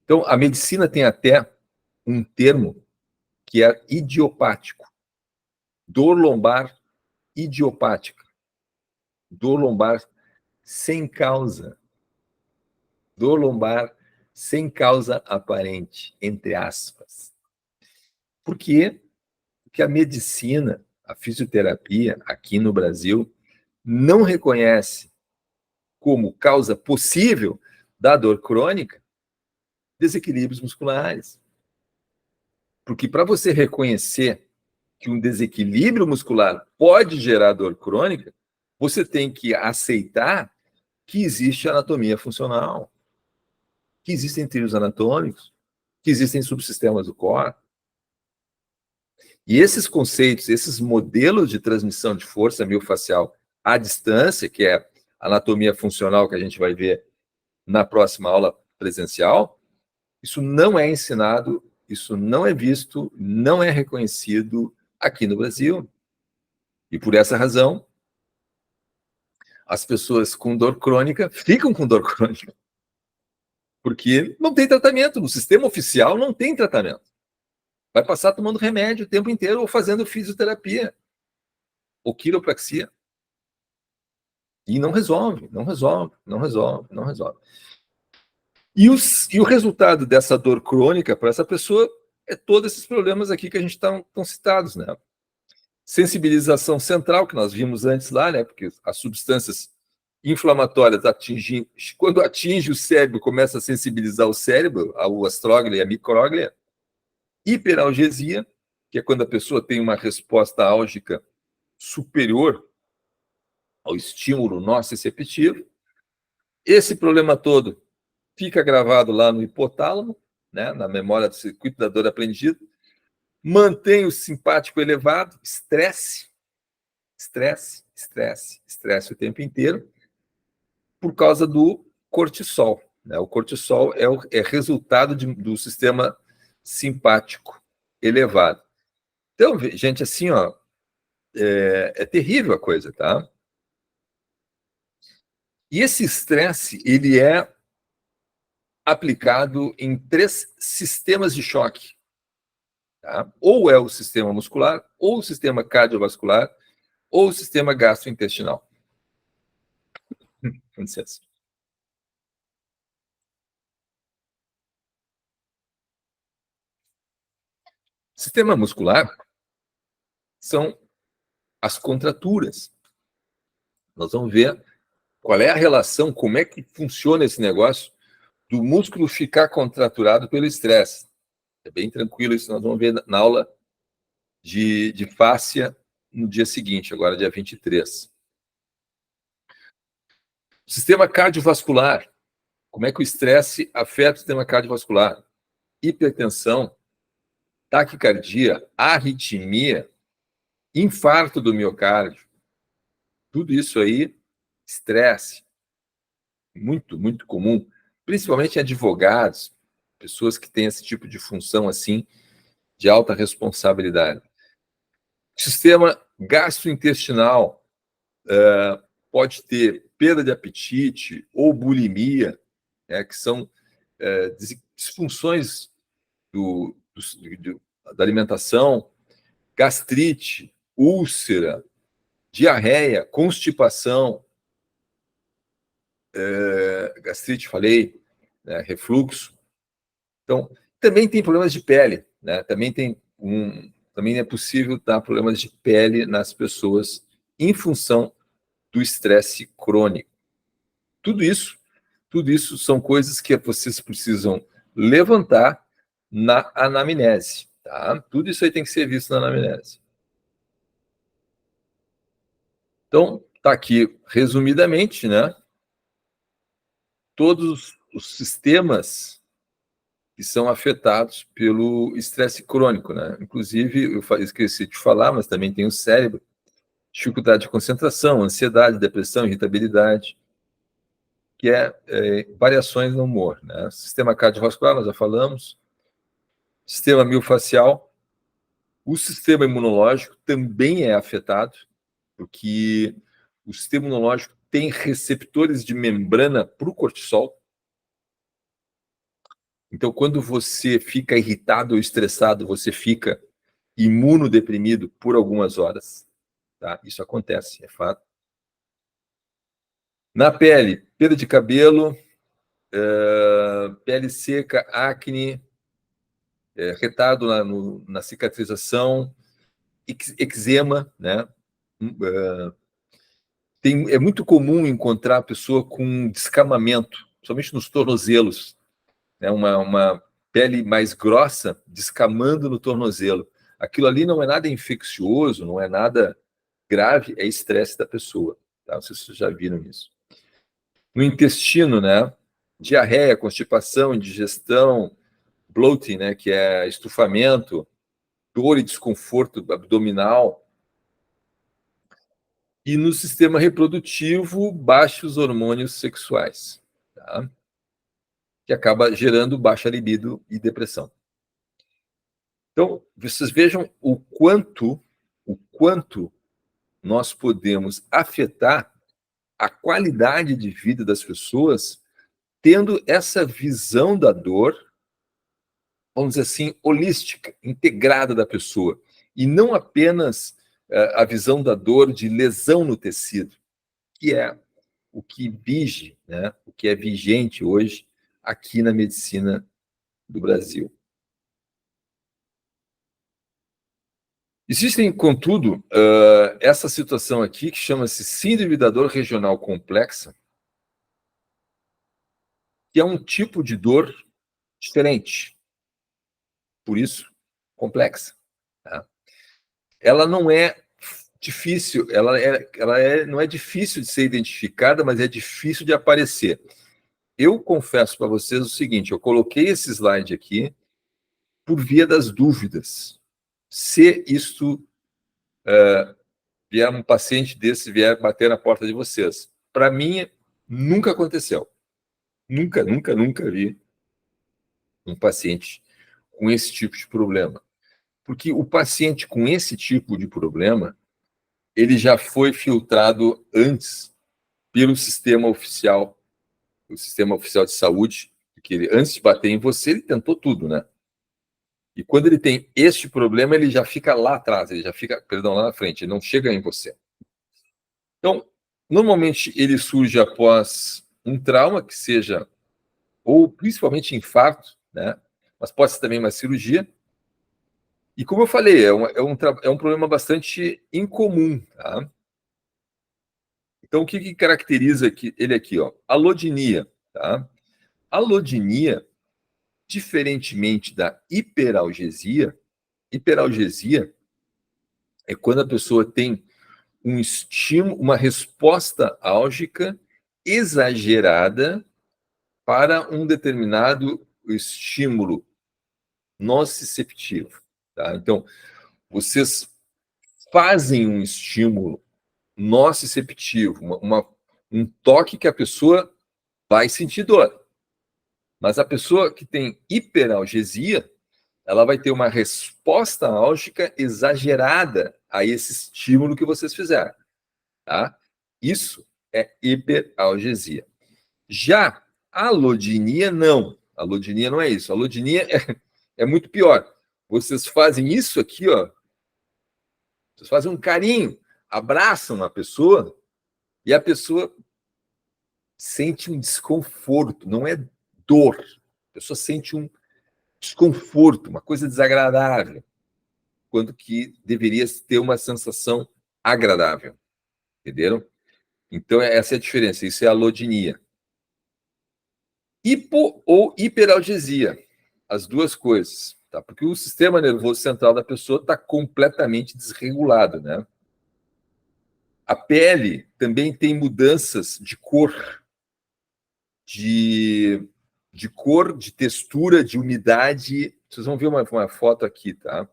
Então, a medicina tem até um termo que é idiopático. Dor lombar idiopática. Dor lombar sem causa. Dor lombar sem causa aparente, entre aspas. Por quê? Porque a medicina, a fisioterapia, aqui no Brasil, não reconhece como causa possível da dor crônica desequilíbrios musculares. Porque para você reconhecer que um desequilíbrio muscular pode gerar dor crônica, você tem que aceitar que existe anatomia funcional, que existem trilhos anatômicos, que existem subsistemas do corpo. E esses conceitos, esses modelos de transmissão de força miofascial à distância, que é a anatomia funcional que a gente vai ver na próxima aula presencial, isso não é ensinado, isso não é visto, não é reconhecido aqui no Brasil. E por essa razão, as pessoas com dor crônica ficam com dor crônica. Porque não tem tratamento. No sistema oficial não tem tratamento. Vai passar tomando remédio o tempo inteiro ou fazendo fisioterapia ou quiropraxia. E não resolve, não resolve, não resolve, não resolve. E o resultado dessa dor crônica para essa pessoa é todos esses problemas aqui que a gente estão citados, né? Sensibilização central, que nós vimos antes lá, né? Porque as substâncias inflamatórias atingem, quando atinge o cérebro, começa a sensibilizar o cérebro, o astróglia e a micróglia. Hiperalgesia, que é quando a pessoa tem uma resposta álgica superior ao estímulo nociceptivo. Esse problema todo fica gravado lá no hipotálamo, né, na memória do circuito da dor aprendida, mantém o simpático elevado, estresse o tempo inteiro, por causa do cortisol. Né? O cortisol é resultado do sistema simpático elevado. Então, gente, assim, ó, é terrível a coisa, tá? E esse estresse, ele é aplicado em 3 sistemas de choque. Tá? Ou é o sistema muscular, ou o sistema cardiovascular, ou o sistema gastrointestinal. Com licença. Sistema muscular são as contraturas. Nós vamos ver qual é a relação, como é que funciona esse negócio do músculo ficar contraturado pelo estresse. É bem tranquilo isso, nós vamos ver na aula de fáscia no dia seguinte, agora dia 23. Sistema cardiovascular. Como é que o estresse afeta o sistema cardiovascular? Hipertensão, taquicardia, arritmia, infarto do miocárdio. Tudo isso aí, estresse. Muito, muito comum. Principalmente em advogados, pessoas que têm esse tipo de função assim, de alta responsabilidade. Sistema gastrointestinal pode ter perda de apetite ou bulimia, né, que são disfunções da alimentação, gastrite, úlcera, diarreia, constipação, gastrite, falei, né, refluxo. Então, também tem problemas de pele, né? Também é possível dar problemas de pele nas pessoas em função do estresse crônico. Tudo isso são coisas que vocês precisam levantar na anamnese, tá? Tudo isso aí tem que ser visto na anamnese. Então, tá aqui resumidamente, né? Todos os sistemas que são afetados pelo estresse crônico, né? Inclusive, eu esqueci de falar, mas também tem o cérebro, dificuldade de concentração, ansiedade, depressão, irritabilidade, que é variações no humor, né? Sistema cardiovascular, nós já falamos, sistema miofascial, o sistema imunológico também é afetado, porque o sistema imunológico tem receptores de membrana para o cortisol. Então, quando você fica irritado ou estressado, você fica imunodeprimido por algumas horas. Tá? Isso acontece, é fato. Na pele, perda de cabelo, pele seca, acne, retardo na cicatrização, eczema, né? É muito comum encontrar a pessoa com descamamento, somente nos tornozelos, né? Uma pele mais grossa descamando no tornozelo. Aquilo ali não é nada infeccioso, não é nada grave, é estresse da pessoa. Tá? Não sei se vocês já viram isso. No intestino, né? Diarreia, constipação, indigestão, bloating, né? Que é estufamento, dor e desconforto abdominal. E no sistema reprodutivo, baixos hormônios sexuais, tá? Que acaba gerando baixa libido e depressão. Então, vocês vejam o quanto nós podemos afetar a qualidade de vida das pessoas tendo essa visão da dor, vamos dizer assim, holística, integrada da pessoa, e não apenas a visão da dor de lesão no tecido, que é o que vige, né, o que é vigente hoje aqui na medicina do Brasil. Existem, contudo, essa situação aqui que chama-se síndrome da dor regional complexa, que é um tipo de dor diferente, por isso, complexa. Tá? Ela não é difícil, não é difícil de ser identificada, mas é difícil de aparecer. Eu confesso para vocês o seguinte, eu coloquei esse slide aqui por via das dúvidas. Se isto vier um paciente desse, vier bater na porta de vocês. Para mim, nunca aconteceu. Nunca vi um paciente com esse tipo de problema. Porque o paciente com esse tipo de problema, ele já foi filtrado antes pelo sistema oficial, o sistema oficial de saúde, que ele, antes de bater em você, ele tentou tudo, né? E quando ele tem este problema, ele já fica lá atrás, ele já fica, perdão, lá na frente, ele não chega em você. Então, normalmente ele surge após um trauma, que seja, ou principalmente infarto, né? Mas pode ser também uma cirurgia. E como eu falei, é um problema bastante incomum, tá? Então, o que caracteriza ele aqui? Ó? Alodinia, tá? Alodinia, diferentemente da hiperalgesia é quando a pessoa tem um estímulo, uma resposta álgica exagerada para um determinado estímulo nociceptivo. Tá? Então, vocês fazem um estímulo nociceptivo, um toque que a pessoa vai sentir dor. Mas a pessoa que tem hiperalgesia, ela vai ter uma resposta álgica exagerada a esse estímulo que vocês fizeram. Tá? Isso é hiperalgesia. Já a alodinia, não. A alodinia não é isso. A alodinia é muito pior. Vocês fazem isso aqui, ó, Vocês fazem um carinho, abraçam a pessoa e a pessoa sente um desconforto, não é dor. A pessoa sente um desconforto, uma coisa desagradável, quando que deveria ter uma sensação agradável. Entenderam? Então, essa é a diferença. Isso é a allodynia. Hipo ou hiperalgesia. As duas coisas. Tá? Porque o sistema nervoso central da pessoa está completamente desregulado, né? A pele também tem mudanças de cor, de cor, de textura, de umidade. Vocês vão ver uma foto aqui, tá?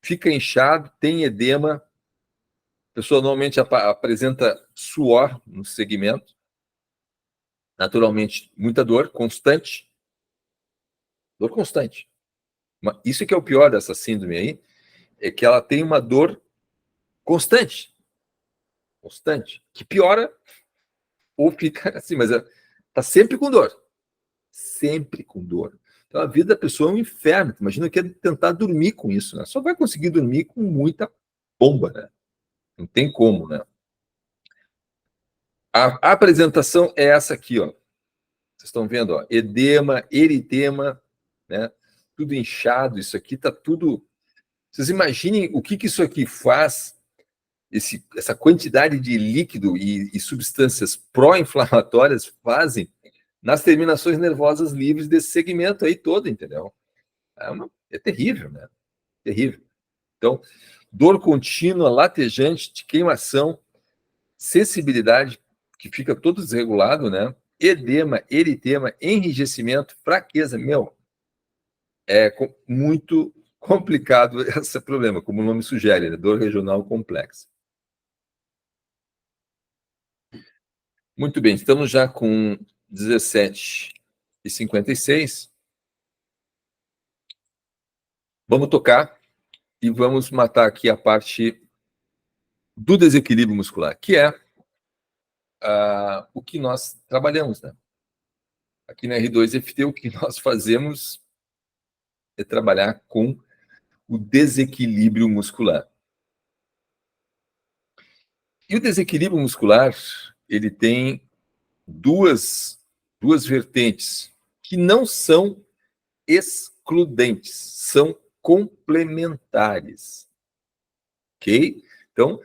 Fica inchado, tem edema. A pessoa normalmente apresenta suor no segmento. Naturalmente, muita dor constante. Dor constante. Isso que é o pior dessa síndrome aí, é que ela tem uma dor constante. Constante. Que piora ou fica assim, mas está sempre com dor. Sempre com dor. Então a vida da pessoa é um inferno. Imagina que é tentar dormir com isso, né? Só vai conseguir dormir com muita bomba, né? Não tem como, né? A apresentação é essa aqui, ó. Vocês estão vendo, ó, edema, eritema, né? Tudo inchado, isso aqui tá tudo. Vocês imaginem o que isso aqui faz, essa quantidade de líquido e substâncias pró-inflamatórias fazem nas terminações nervosas livres desse segmento aí todo, entendeu? É terrível, né? Terrível. Então, dor contínua, latejante, de queimação, sensibilidade, que fica todo desregulado, né? Edema, eritema, enrijecimento, fraqueza. Meu, é muito complicado esse problema, como o nome sugere, né? Dor regional complexa. Muito bem, estamos já com 17h56. Vamos tocar e vamos matar aqui a parte do desequilíbrio muscular, que é o que nós trabalhamos, né? Aqui na R2FT, o que nós fazemos é trabalhar com o desequilíbrio muscular. E o desequilíbrio muscular, ele tem duas vertentes que não são excludentes, são complementares. Ok? Então,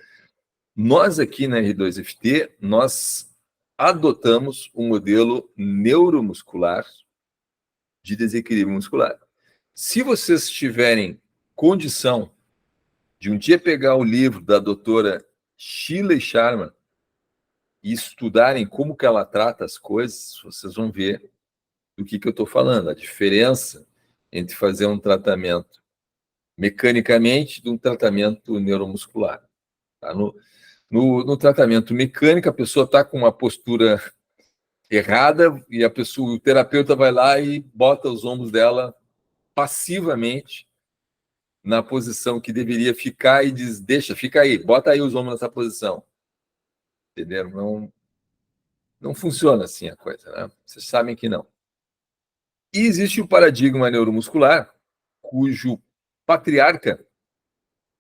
nós aqui na R2FT, nós adotamos um modelo neuromuscular de desequilíbrio muscular. Se vocês tiverem condição de um dia pegar o livro da doutora Shiley Sharma e estudarem como que ela trata as coisas, vocês vão ver do que eu estou falando, a diferença entre fazer um tratamento mecanicamente de um tratamento neuromuscular. Tá? No tratamento mecânico, a pessoa está com uma postura errada e o terapeuta vai lá e bota os ombros dela passivamente na posição que deveria ficar e diz, deixa, fica aí, bota aí os ombros nessa posição. Entendeu? Não funciona assim a coisa, né? Vocês sabem que não. E existe o paradigma neuromuscular, cujo patriarca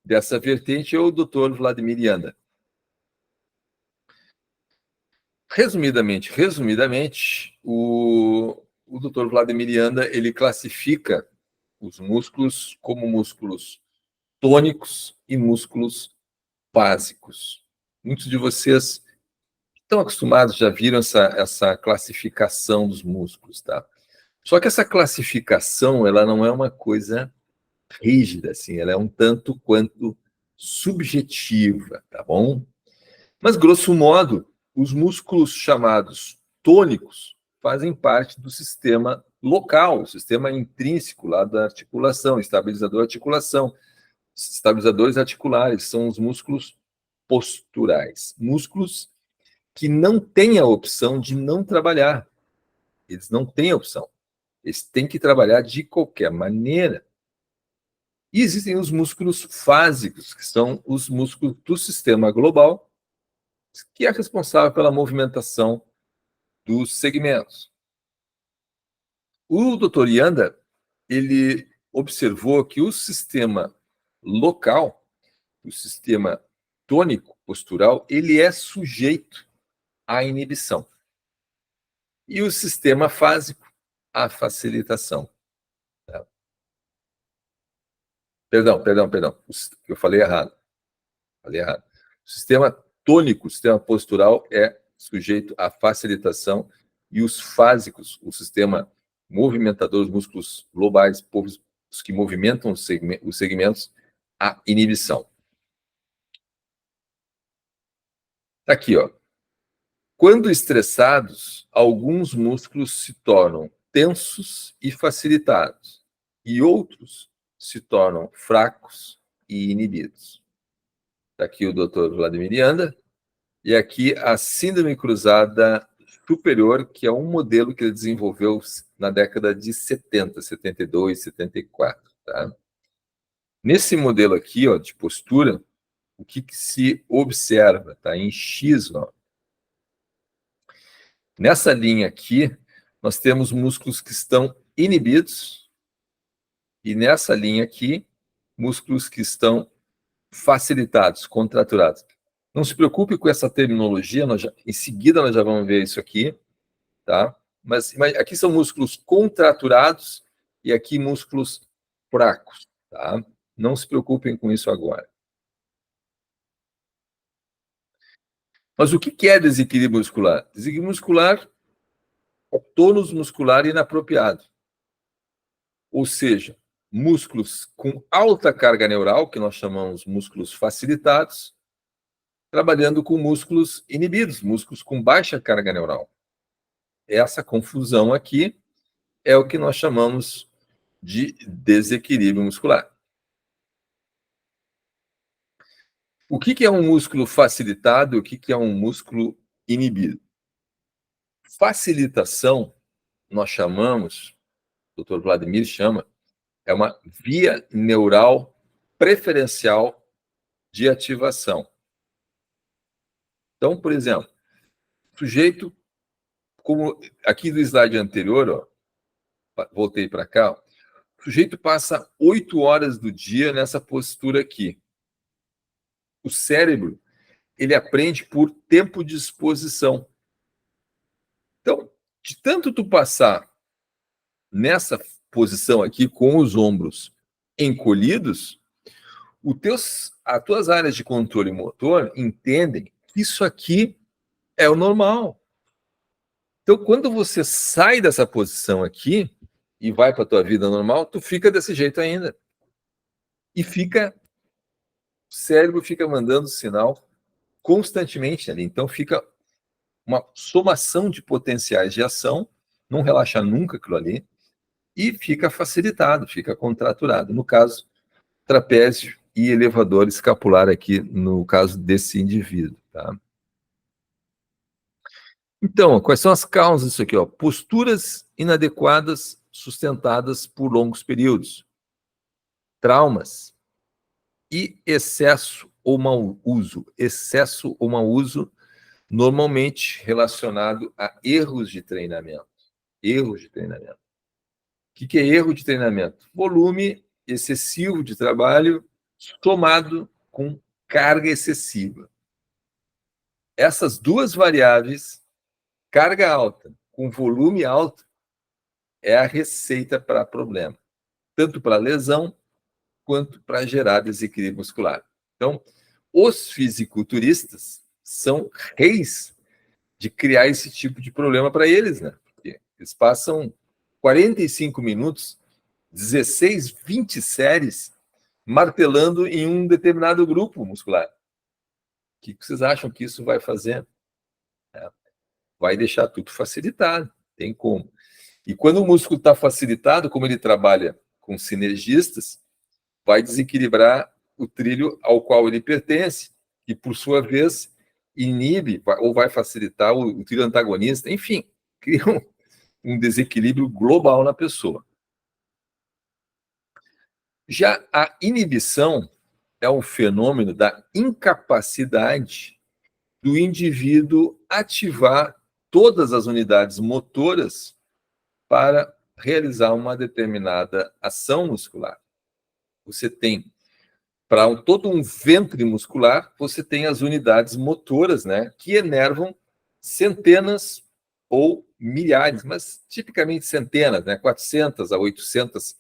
dessa vertente é o Dr. Vladimir Janda. Resumidamente, o Dr. Vladimir Janda, ele classifica os músculos como músculos tônicos e músculos básicos. Muitos de vocês estão acostumados, já viram essa classificação dos músculos, tá? Só que essa classificação, ela não é uma coisa rígida, assim, ela é um tanto quanto subjetiva, tá bom? Mas, grosso modo, os músculos chamados tônicos fazem parte do sistema local, o sistema intrínseco lá da articulação, estabilizador articulação. Estabilizadores articulares são os músculos posturais, músculos que não têm a opção de não trabalhar. Eles não têm a opção. Eles têm que trabalhar de qualquer maneira. E existem os músculos fásicos, que são os músculos do sistema global, que é responsável pela movimentação dos segmentos. O Dr. Janda, ele observou que o sistema local o sistema tônico postural, ele é sujeito à inibição. E o sistema fásico, à facilitação. Perdão. Eu falei errado. O sistema tônico, o sistema postural, é sujeito à facilitação, e os fásicos, o sistema movimentador, os músculos globais, os que movimentam os segmentos, à inibição. Aqui, ó. Quando estressados, alguns músculos se tornam tensos e facilitados, e outros se tornam fracos e inibidos. Está aqui o Dr. Vladimir Janda, e aqui a síndrome cruzada superior, que é um modelo que ele desenvolveu na década de 70, 72, 74. Tá? Nesse modelo aqui, ó, de postura, o que se observa? Tá? Em X, ó. Nessa linha aqui, nós temos músculos que estão inibidos, e nessa linha aqui, músculos que estão facilitados, contraturados. Não se preocupe com essa terminologia, em seguida nós já vamos ver isso aqui, tá? Mas aqui são músculos contraturados e aqui músculos fracos, tá? Não se preocupem com isso agora. Mas o que é desequilíbrio muscular? Desequilíbrio muscular é tônus muscular inapropriado. Ou seja, músculos com alta carga neural, que nós chamamos músculos facilitados, trabalhando com músculos inibidos, músculos com baixa carga neural. Essa confusão aqui é o que nós chamamos de desequilíbrio muscular. O que é um músculo facilitado e o que é um músculo inibido? Facilitação, nós chamamos, o Dr. Vladimir chama, é uma via neural preferencial de ativação. Então, por exemplo, sujeito, como aqui do slide anterior, ó, voltei para cá, ó, o sujeito passa 8 horas do dia nessa postura aqui. O cérebro, ele aprende por tempo de exposição. Então, de tanto tu passar nessa posição aqui com os ombros encolhidos, as tuas áreas de controle motor entendem que isso aqui é o normal. Então, quando você sai dessa posição aqui e vai para a tua vida normal, tu fica desse jeito ainda. E o cérebro fica mandando sinal constantemente ali. Então, fica uma somação de potenciais de ação, não relaxa nunca aquilo ali, e fica facilitado, fica contraturado. No caso, trapézio e elevador escapular aqui, no caso desse indivíduo. Tá? Então, quais são as causas disso aqui? Ó? Posturas inadequadas sustentadas por longos períodos, traumas e excesso ou mau uso. Excesso ou mau uso normalmente relacionado a erros de treinamento. Erros de treinamento. O que é erro de treinamento? Volume excessivo de trabalho somado com carga excessiva. Essas duas variáveis, carga alta com volume alto, é a receita para problema, tanto para lesão quanto para gerar desequilíbrio muscular. Então, os fisiculturistas são reis de criar esse tipo de problema para eles, né? Porque eles passam 45 minutos, 16, 20 séries, martelando em um determinado grupo muscular. O que vocês acham que isso vai fazer? Vai deixar tudo facilitado, tem como. E quando o músculo está facilitado, como ele trabalha com sinergistas, vai desequilibrar o trilho ao qual ele pertence, e, por sua vez, inibe ou vai facilitar o trilho antagonista, enfim, cria um desequilíbrio global na pessoa. Já a inibição é um fenômeno da incapacidade do indivíduo ativar todas as unidades motoras para realizar uma determinada ação muscular. Você tem para todo um ventre muscular, você tem as unidades motoras, né, que inervam centenas ou milhares, mas tipicamente centenas, né, 400 a 800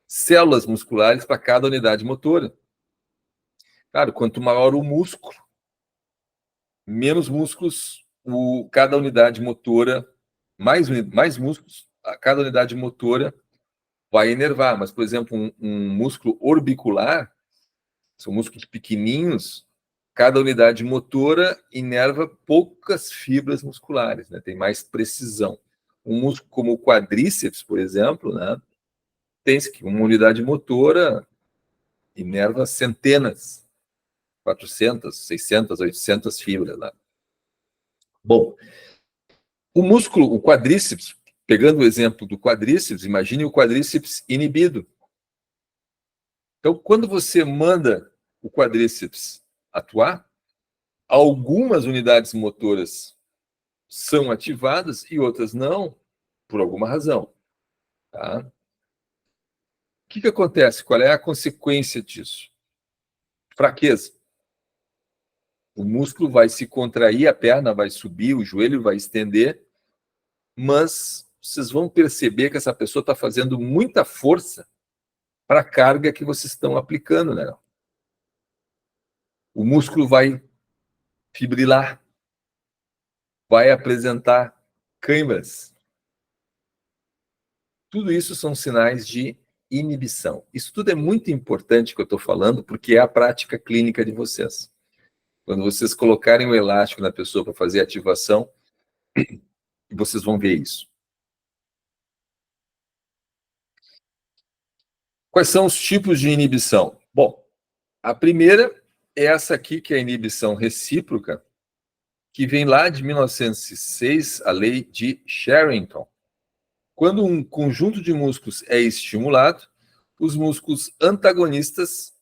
células musculares para cada unidade motora. Claro, quanto maior o músculo, menos músculos cada unidade motora, mais músculos, cada unidade motora vai inervar. Mas, por exemplo, um músculo orbicular, são músculos pequenininhos, cada unidade motora inerva poucas fibras musculares, né? Tem mais precisão. Um músculo como o quadríceps, por exemplo, né? Tem uma unidade motora inerva centenas, 400, 600, 800 fibras lá. Bom, o músculo, o quadríceps, pegando o exemplo do quadríceps, imagine o quadríceps inibido. Então, quando você manda o quadríceps atuar, algumas unidades motoras são ativadas e outras não, por alguma razão. Tá? O que acontece? Qual é a consequência disso? Fraqueza. O músculo vai se contrair, a perna vai subir, o joelho vai estender, mas vocês vão perceber que essa pessoa está fazendo muita força para a carga que vocês estão aplicando, né? O músculo vai fibrilar, vai apresentar câimbras. Tudo isso são sinais de inibição. Isso tudo é muito importante que eu estou falando, porque é a prática clínica de vocês. Quando vocês colocarem o elástico na pessoa para fazer a ativação, vocês vão ver isso. Quais são os tipos de inibição? Bom, a primeira é essa aqui, que é a inibição recíproca, que vem lá de 1906, a lei de Sherrington. Quando um conjunto de músculos é estimulado, os músculos antagonistas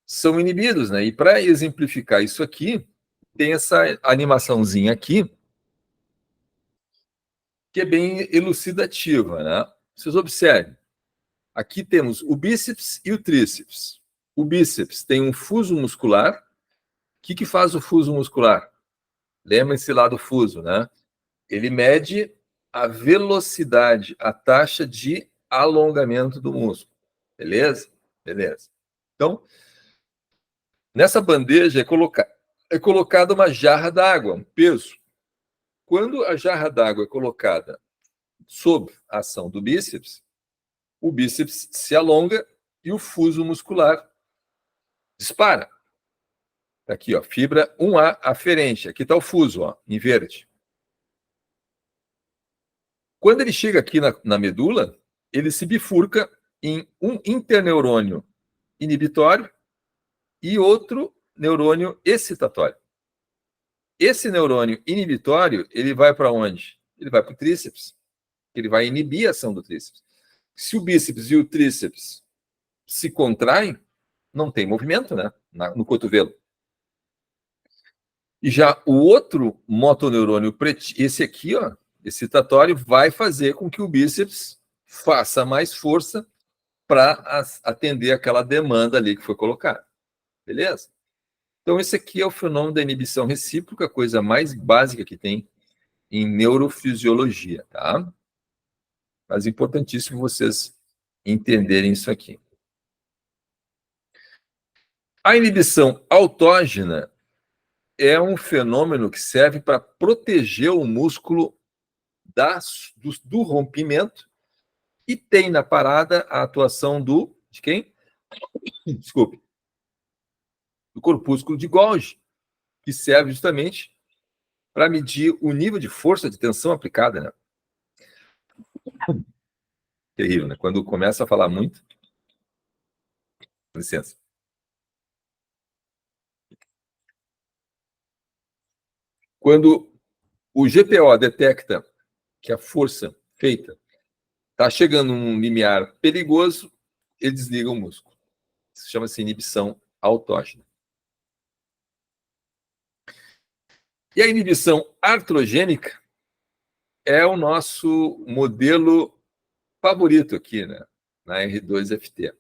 são inibidos, né? E para exemplificar isso aqui, tem essa animaçãozinha aqui, que é bem elucidativa, né? Vocês observem. Aqui temos o bíceps e o tríceps. O bíceps tem um fuso muscular. O que faz o fuso muscular? Lembrem-se lá do fuso, né? Ele mede a velocidade, a taxa de alongamento do músculo. Beleza? Beleza. Então, nessa bandeja é colocada uma jarra d'água, um peso. Quando a jarra d'água é colocada sob a ação do bíceps, o bíceps se alonga e o fuso muscular dispara. Aqui, ó, fibra 1A aferente. Aqui está o fuso, ó, em verde. Quando ele chega aqui na medula, ele se bifurca em um interneurônio inibitório e outro neurônio excitatório. Esse neurônio inibitório, ele vai para onde? Ele vai para o tríceps. Ele vai inibir a ação do tríceps. Se o bíceps e o tríceps se contraem, não tem movimento, né? No cotovelo. E já o outro motoneurônio, esse aqui, ó, excitatório, vai fazer com que o bíceps faça mais força para atender aquela demanda ali que foi colocada. Beleza? Então, esse aqui é o fenômeno da inibição recíproca, a coisa mais básica que tem em neurofisiologia, tá? Mas é importantíssimo vocês entenderem isso aqui. A inibição autógena é um fenômeno que serve para proteger o músculo do rompimento e tem na parada a atuação de quem? Desculpe. Do corpúsculo de Golgi, que serve justamente para medir o nível de força de tensão aplicada, né? Terrível, né? Quando começa a falar muito. Com licença. Quando o GPO detecta que a força feita está chegando num limiar perigoso, ele desliga o músculo. Isso chama-se inibição autógena. E a inibição artrogênica é o nosso modelo favorito aqui, né? Na R2FT.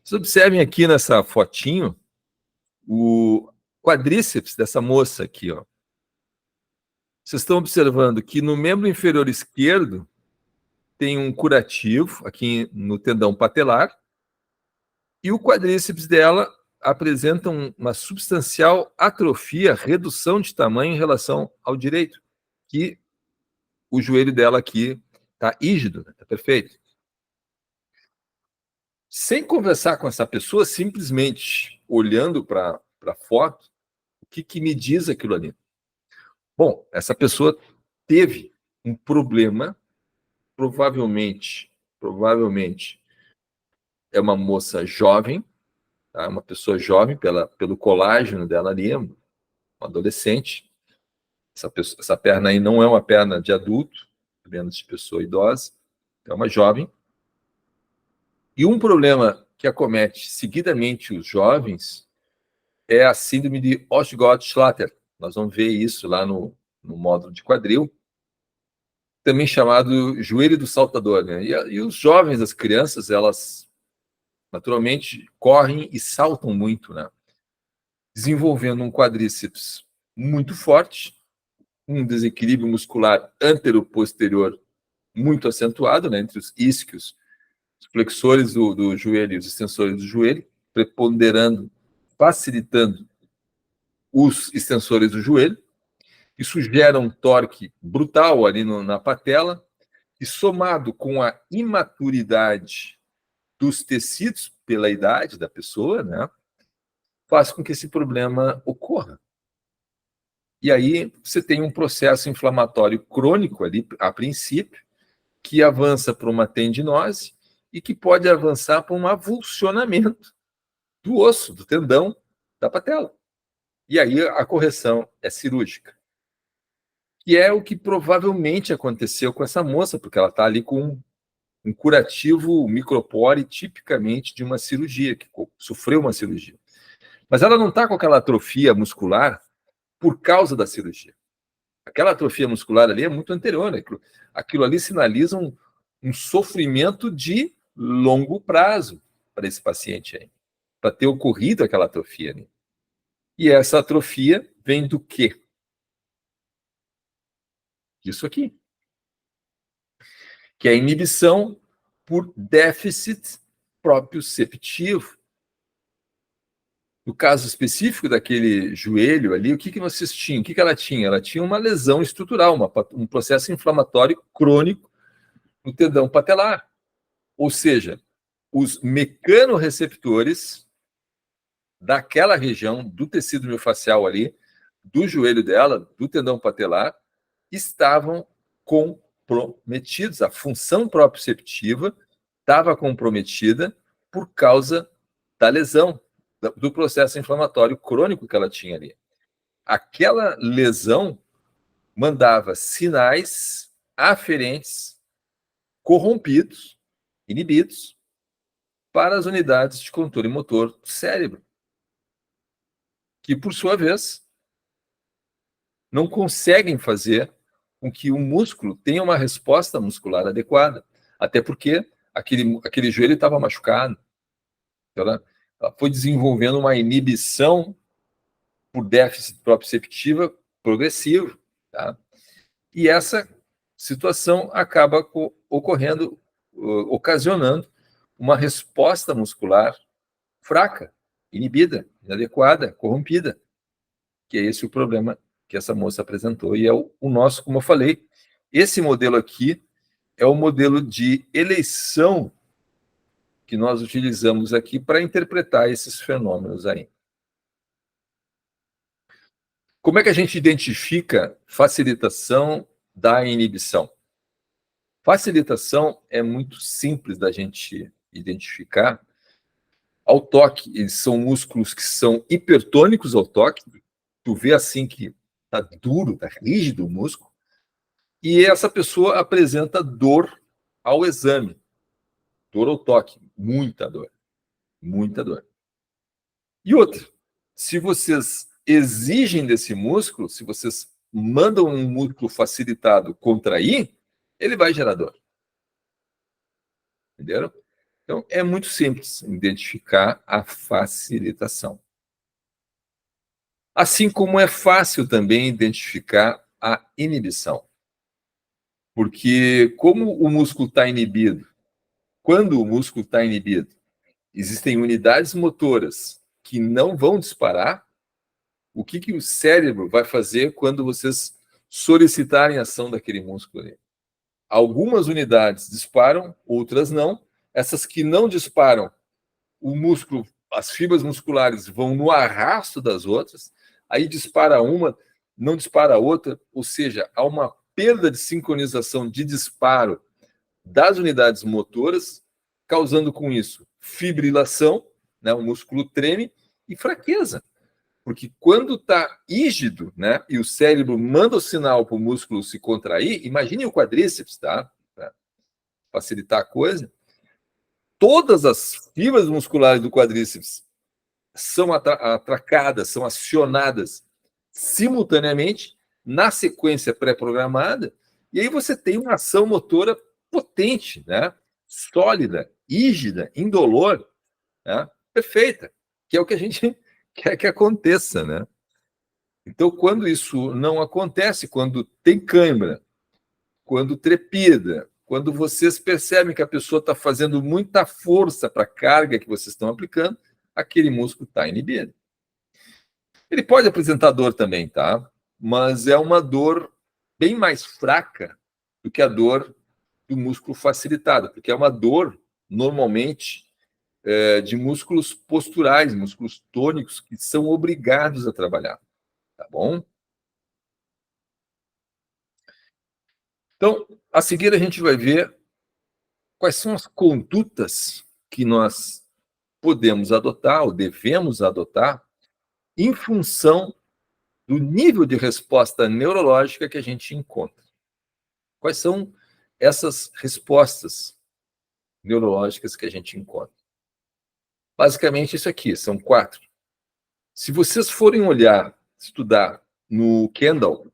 Vocês observem aqui nessa fotinho, O quadríceps dessa moça aqui, ó. Vocês estão observando que no membro inferior esquerdo tem um curativo aqui no tendão patelar e o quadríceps dela apresenta uma substancial atrofia, redução de tamanho em relação ao direito, que o joelho dela aqui está rígido, está perfeito. Sem conversar com essa pessoa, simplesmente olhando para a foto, o que me diz aquilo ali? Bom, essa pessoa teve um problema, provavelmente é uma moça jovem, tá? Uma pessoa jovem, pelo colágeno dela ali, uma adolescente. Essa perna aí não é uma perna de adulto, menos de pessoa idosa, é uma jovem. E um problema que acomete seguidamente os jovens é a síndrome de Osgood-Schlatter. Nós vamos ver isso lá no módulo de quadril, também chamado joelho do saltador, né? E os jovens, as crianças, elas naturalmente correm e saltam muito, né? Desenvolvendo um quadríceps muito forte, um desequilíbrio muscular antero-posterior muito acentuado, né? Entre os isquios, os flexores do joelho e os extensores do joelho, preponderando, facilitando os extensores do joelho. Isso gera um torque brutal ali na patela, e somado com a imaturidade dos tecidos pela idade da pessoa, né, faz com que esse problema ocorra. E aí você tem um processo inflamatório crônico ali, a princípio, que avança para uma tendinose e que pode avançar para um avulsionamento do osso, do tendão, da patela. E aí a correção é cirúrgica. E é o que provavelmente aconteceu com essa moça, porque ela está ali com um curativo micropore tipicamente de uma cirurgia, que sofreu uma cirurgia. Mas ela não está com aquela atrofia muscular por causa da cirurgia. Aquela atrofia muscular ali é muito anterior. Né? Aquilo ali sinaliza um sofrimento de longo prazo para esse paciente aí, para ter ocorrido aquela atrofia ali. E essa atrofia vem do quê? Isso aqui, que é a inibição por déficit proprioceptivo. No caso específico daquele joelho ali, o que vocês tinham? O que ela tinha? Ela tinha uma lesão estrutural, um processo inflamatório crônico no tendão patelar. Ou seja, os mecanorreceptores daquela região do tecido miofascial ali, do joelho dela, do tendão patelar, estavam comprometidos. A função proprioceptiva estava comprometida por causa da lesão, do processo inflamatório crônico que ela tinha ali. Aquela lesão mandava sinais aferentes, corrompidos, inibidos, para as unidades de controle motor do cérebro, que, por sua vez, não conseguem fazer com que o músculo tenha uma resposta muscular adequada, até porque aquele joelho estava machucado. Então, ela foi desenvolvendo uma inibição por déficit proprioceptiva progressivo, tá? E essa situação acaba ocorrendo, ocasionando uma resposta muscular fraca, inibida, inadequada, corrompida, que é esse o problema que essa moça apresentou. E é o nosso, como eu falei, esse modelo aqui é o modelo de eleição que nós utilizamos aqui para interpretar esses fenômenos aí. Como é que a gente identifica facilitação da inibição? Facilitação é muito simples da gente identificar. Ao toque, eles são músculos que são hipertônicos ao toque. Tu vê assim que está duro, está rígido o músculo. E essa pessoa apresenta dor ao exame. Dor ao toque, muita dor. Muita dor. E outra, se vocês exigem desse músculo, se vocês mandam um músculo facilitado contrair, ele vai gerar dor. Entenderam? Então, é muito simples identificar a facilitação. Assim como é fácil também identificar a inibição. Porque como o músculo está inibido, quando o músculo está inibido, existem unidades motoras que não vão disparar. O que o cérebro vai fazer quando vocês solicitarem a ação daquele músculo ali? Algumas unidades disparam, outras não. Essas que não disparam, o músculo, as fibras musculares vão no arrasto das outras, aí dispara uma, não dispara a outra, ou seja, há uma perda de sincronização de disparo das unidades motoras, causando com isso fibrilação, né, o músculo treme e fraqueza. Porque quando está rígido, né, e o cérebro manda o sinal para o músculo se contrair, imagine o quadríceps, tá? Para facilitar a coisa, todas as fibras musculares do quadríceps são atracadas, são acionadas simultaneamente na sequência pré-programada, e aí você tem uma ação motora potente, né? Sólida, rígida, indolor, né? Perfeita, que é o que a gente quer que aconteça, né? Então, quando isso não acontece, quando tem cãibra, quando trepida, quando vocês percebem que a pessoa está fazendo muita força para a carga que vocês estão aplicando, aquele músculo está inibido. Ele pode apresentar dor também, tá? Mas é uma dor bem mais fraca do que a dor do músculo facilitado, porque é uma dor, normalmente, de músculos posturais, músculos tônicos, que são obrigados a trabalhar, tá bom? Então, a seguir a gente vai ver quais são as condutas que nós podemos adotar ou devemos adotar em função do nível de resposta neurológica que a gente encontra. Quais são essas respostas neurológicas que a gente encontra? Basicamente, isso aqui, são 4. Se vocês forem olhar, estudar no Kendall,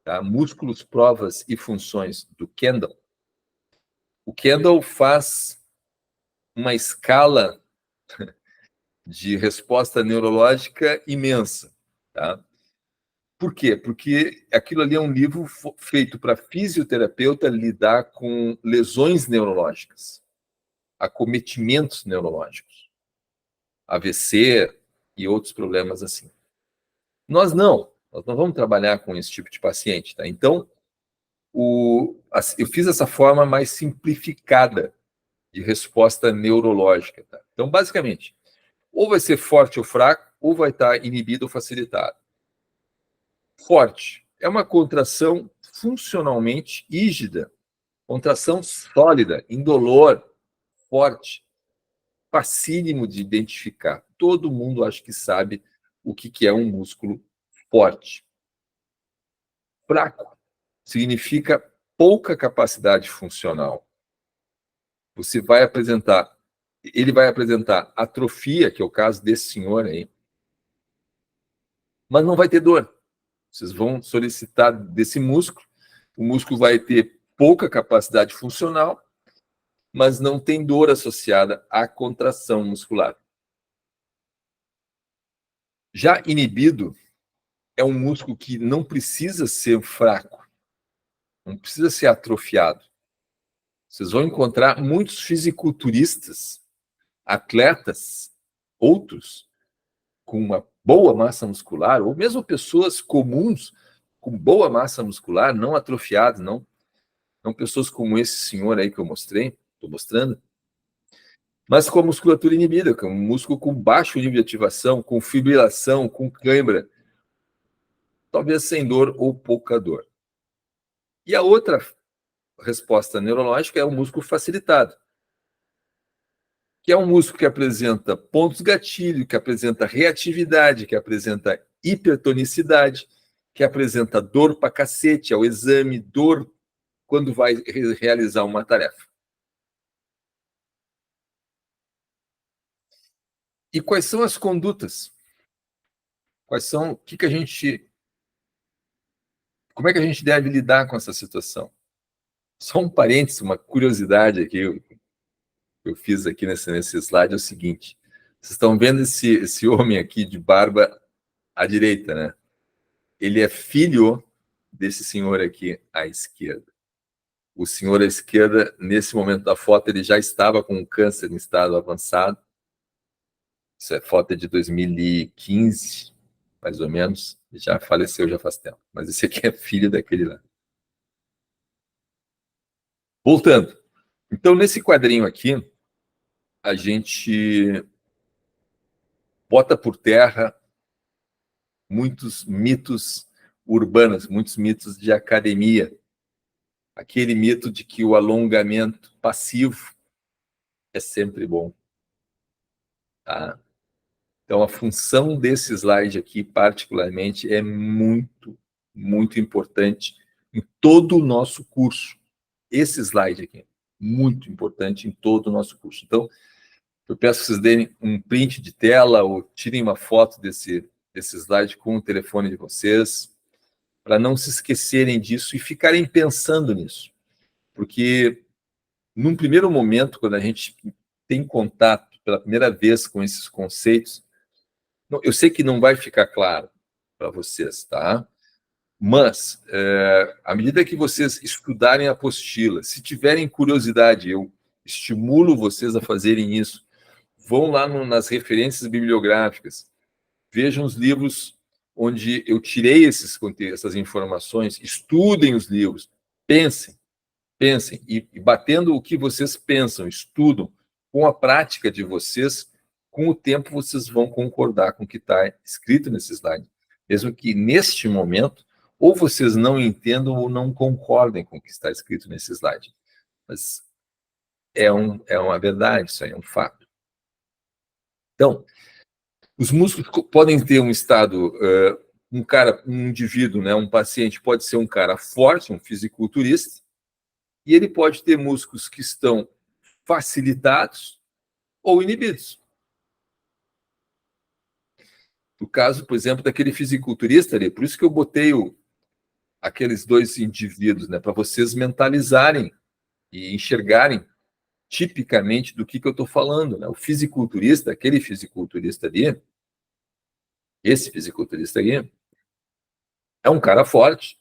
tá? Músculos, provas e funções do Kendall, o Kendall faz uma escala de resposta neurológica imensa, tá? Por quê? Porque aquilo ali é um livro feito para fisioterapeuta lidar com lesões neurológicas, acometimentos neurológicos, AVC e outros problemas assim. Nós não vamos trabalhar com esse tipo de paciente, tá? Então, eu fiz essa forma mais simplificada de resposta neurológica, tá? Então, basicamente, ou vai ser forte ou fraco, ou vai estar inibido ou facilitado. Forte é uma contração funcionalmente rígida, contração sólida, indolor, forte, facílimo de identificar. Todo mundo acho que sabe o que é um músculo forte. Fraco significa pouca capacidade funcional. Ele vai apresentar atrofia, que é o caso desse senhor aí, mas não vai ter dor. Vocês vão solicitar desse músculo, o músculo vai ter pouca capacidade funcional, mas não tem dor associada à contração muscular. Já inibido é um músculo que não precisa ser fraco, não precisa ser atrofiado. Vocês vão encontrar muitos fisiculturistas, atletas, outros, com uma boa massa muscular, ou mesmo pessoas comuns com boa massa muscular, não atrofiadas, não pessoas como esse senhor aí que eu mostrei, estou mostrando, mas com a musculatura inibida, com um músculo com baixo nível de ativação, com fibrilação, com cãibra, talvez sem dor ou pouca dor. E a outra resposta neurológica é o músculo facilitado, que é um músculo que apresenta pontos gatilho, que apresenta reatividade, que apresenta hipertonicidade, que apresenta dor pra cacete ao exame, dor quando vai realizar uma tarefa. E quais são as condutas? Quais são, como é que a gente deve lidar com essa situação? Só um parênteses, uma curiosidade aqui, eu fiz aqui nesse slide é o seguinte: vocês estão vendo esse homem aqui de barba à direita, né? Ele é filho desse senhor aqui à esquerda. O senhor à esquerda, nesse momento da foto, ele já estava com câncer em estado avançado. Isso é foto de 2015, mais ou menos. Já faleceu já faz tempo. Mas esse aqui é filho daquele lá. Voltando. Então, nesse quadrinho aqui, a gente bota por terra muitos mitos urbanos, muitos mitos de academia. Aquele mito de que o alongamento passivo é sempre bom. Tá? Então, a função desse slide aqui, particularmente, é muito, muito importante em todo o nosso curso. Esse slide aqui, muito importante em todo o nosso curso. Então, eu peço que vocês deem um print de tela ou tirem uma foto desse slide com o telefone de vocês, para não se esquecerem disso e ficarem pensando nisso. Porque, num primeiro momento, quando a gente tem contato pela primeira vez com esses conceitos, eu sei que não vai ficar claro para vocês, tá? Mas, à medida que vocês estudarem a apostila, se tiverem curiosidade, eu estimulo vocês a fazerem isso. Vão lá nas referências bibliográficas, vejam os livros onde eu tirei essas informações, estudem os livros, pensem, e batendo o que vocês pensam, estudam, com a prática de vocês, com o tempo vocês vão concordar com o que está escrito nesse slide. Mesmo que, neste momento, ou vocês não entendam ou não concordem com o que está escrito nesse slide. Mas é uma verdade, isso aí é um fato. Então, os músculos podem ter um estado, um indivíduo, né, um paciente pode ser um cara forte, um fisiculturista, e ele pode ter músculos que estão facilitados ou inibidos. No caso, por exemplo, daquele fisiculturista ali, por isso que eu botei aqueles dois indivíduos, né, para vocês mentalizarem e enxergarem tipicamente do que eu estou falando. Né? O fisiculturista, aquele fisiculturista ali, esse fisiculturista ali, é um cara forte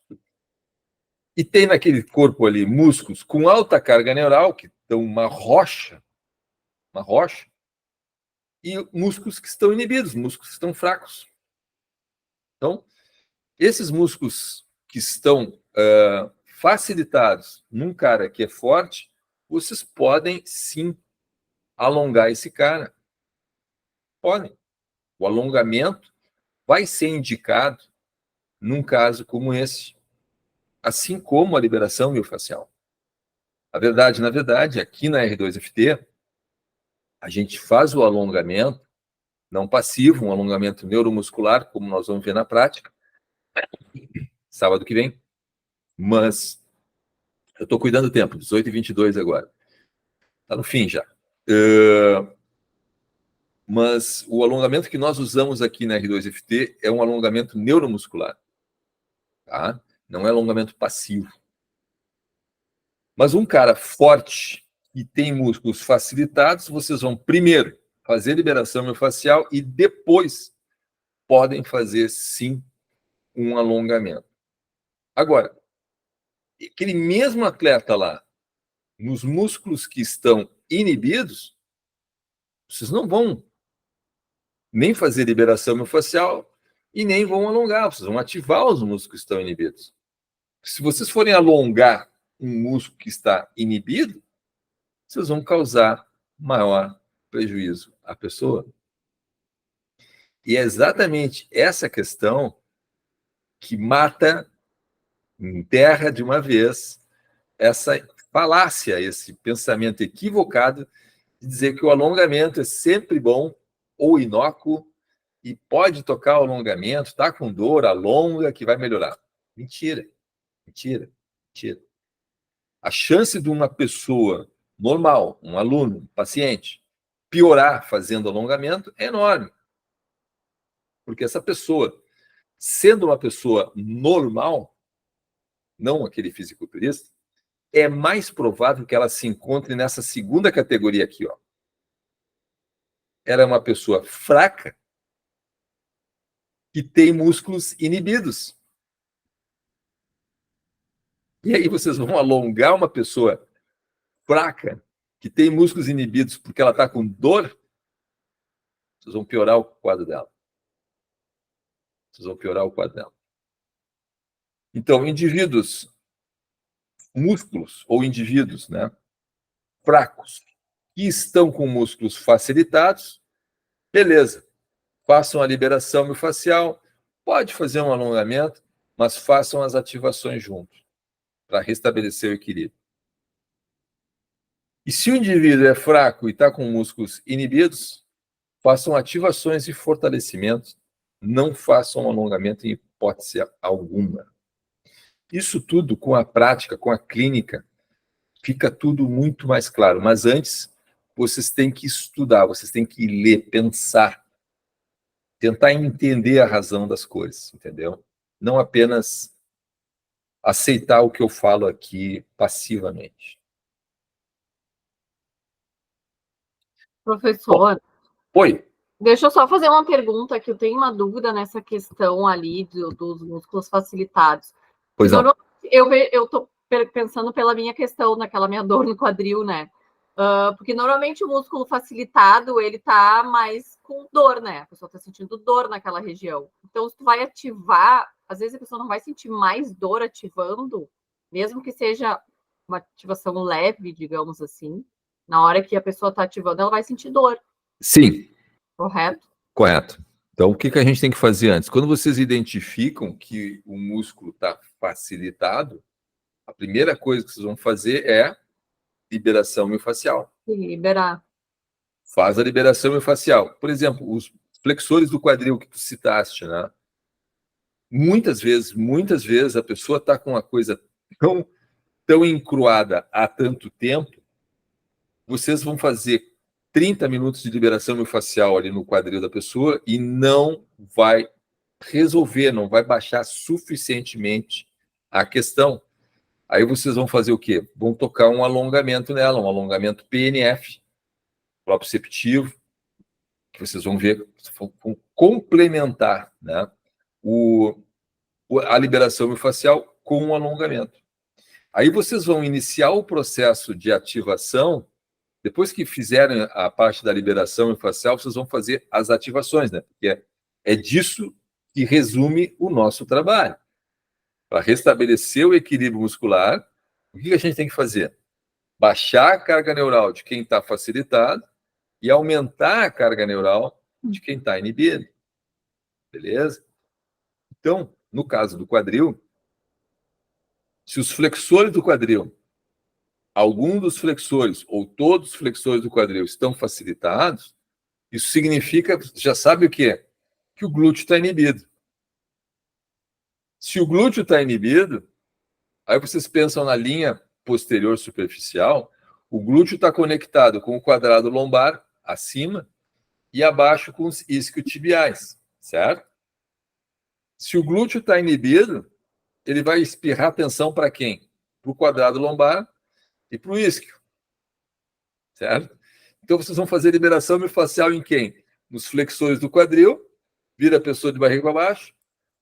e tem naquele corpo ali músculos com alta carga neural, que estão uma rocha, e músculos que estão inibidos, músculos que estão fracos. Então, esses músculos que estão facilitados num cara que é forte, vocês podem sim alongar esse cara. Podem. O alongamento vai ser indicado num caso como esse, assim como a liberação miofascial. Na verdade, aqui na R2FT, a gente faz o alongamento não passivo, um alongamento neuromuscular, como nós vamos ver na prática, sábado que vem, mas eu estou cuidando do tempo, 18h22 agora. Está no fim já. Mas o alongamento que nós usamos aqui na R2FT é um alongamento neuromuscular. Tá? Não é alongamento passivo. Mas um cara forte e tem músculos facilitados, vocês vão primeiro fazer liberação miofascial e depois podem fazer, sim, um alongamento. Agora, aquele mesmo atleta lá, nos músculos que estão inibidos, vocês não vão nem fazer liberação miofascial e nem vão alongar, vocês vão ativar os músculos que estão inibidos. Se vocês forem alongar um músculo que está inibido, vocês vão causar maior prejuízo à pessoa. E é exatamente essa questão que mata, enterra de uma vez, essa falácia, esse pensamento equivocado de dizer que o alongamento é sempre bom ou inócuo e pode tocar o alongamento, tá com dor, alonga que vai melhorar. Mentira. A chance de uma pessoa normal, um aluno, um paciente, piorar fazendo alongamento é enorme. Porque essa pessoa, sendo uma pessoa normal, não aquele fisiculturista, é mais provável que ela se encontre nessa segunda categoria aqui, ó. Ela é uma pessoa fraca que tem músculos inibidos. E aí vocês vão alongar uma pessoa fraca, que tem músculos inibidos porque ela está com dor, vocês vão piorar o quadro dela. Vocês vão piorar o quadro dela. Então, indivíduos músculos ou indivíduos, né, fracos, que estão com músculos facilitados, beleza, façam a liberação miofascial, pode fazer um alongamento, mas façam as ativações juntos, para restabelecer o equilíbrio. E se o indivíduo é fraco e está com músculos inibidos, façam ativações e fortalecimentos, não façam alongamento em hipótese alguma. Isso tudo com a prática, com a clínica, fica tudo muito mais claro. Mas antes, vocês têm que estudar, vocês têm que ler, pensar, tentar entender a razão das coisas, entendeu? Não apenas aceitar o que eu falo aqui passivamente. Professor, oi. Deixa eu só fazer uma pergunta, que eu tenho uma dúvida nessa questão ali dos músculos facilitados. Pois não. Eu estou pensando pela minha questão, naquela minha dor no quadril, né? Porque normalmente o músculo facilitado, ele tá mais com dor, né? A pessoa tá sentindo dor naquela região. Então, se tu vai ativar, às vezes a pessoa não vai sentir mais dor ativando, mesmo que seja uma ativação leve, digamos assim. Na hora que a pessoa tá ativando, ela vai sentir dor. Sim. Correto? Correto. Então, o que a gente tem que fazer antes? Quando vocês identificam que o músculo está facilitado, a primeira coisa que vocês vão fazer é liberação miofascial. Liberar. Faz a liberação miofascial. Por exemplo, os flexores do quadril que tu citaste, né? Muitas vezes a pessoa está com uma coisa tão encruada há tanto tempo, vocês vão fazer 30 minutos de liberação miofascial ali no quadril da pessoa e não vai resolver, não vai baixar suficientemente a questão. Aí vocês vão fazer o quê? Vão tocar um alongamento nela, um alongamento PNF, proprioceptivo, que vocês vão ver, vão complementar, né, a liberação miofascial com um alongamento. Aí vocês vão iniciar o processo de ativação. Depois que fizerem a parte da liberação miofascial, vocês vão fazer as ativações, né? Porque é disso que resume o nosso trabalho. Para restabelecer o equilíbrio muscular, o que a gente tem que fazer? Baixar a carga neural de quem está facilitado e aumentar a carga neural de quem está inibido. Beleza? Então, no caso do quadril, se os flexores do quadril, algum dos flexores ou todos os flexores do quadril estão facilitados, isso significa, já sabe o que é? Que o glúteo está inibido. Se o glúteo está inibido, aí vocês pensam na linha posterior superficial, o glúteo está conectado com o quadrado lombar, acima, e abaixo com os isquiotibiais, certo? Se o glúteo está inibido, ele vai espirrar tensão para quem? Para o quadrado lombar e para o isquio, certo? Então vocês vão fazer liberação miofascial em quem? Nos flexores do quadril, vira a pessoa de barriga para baixo,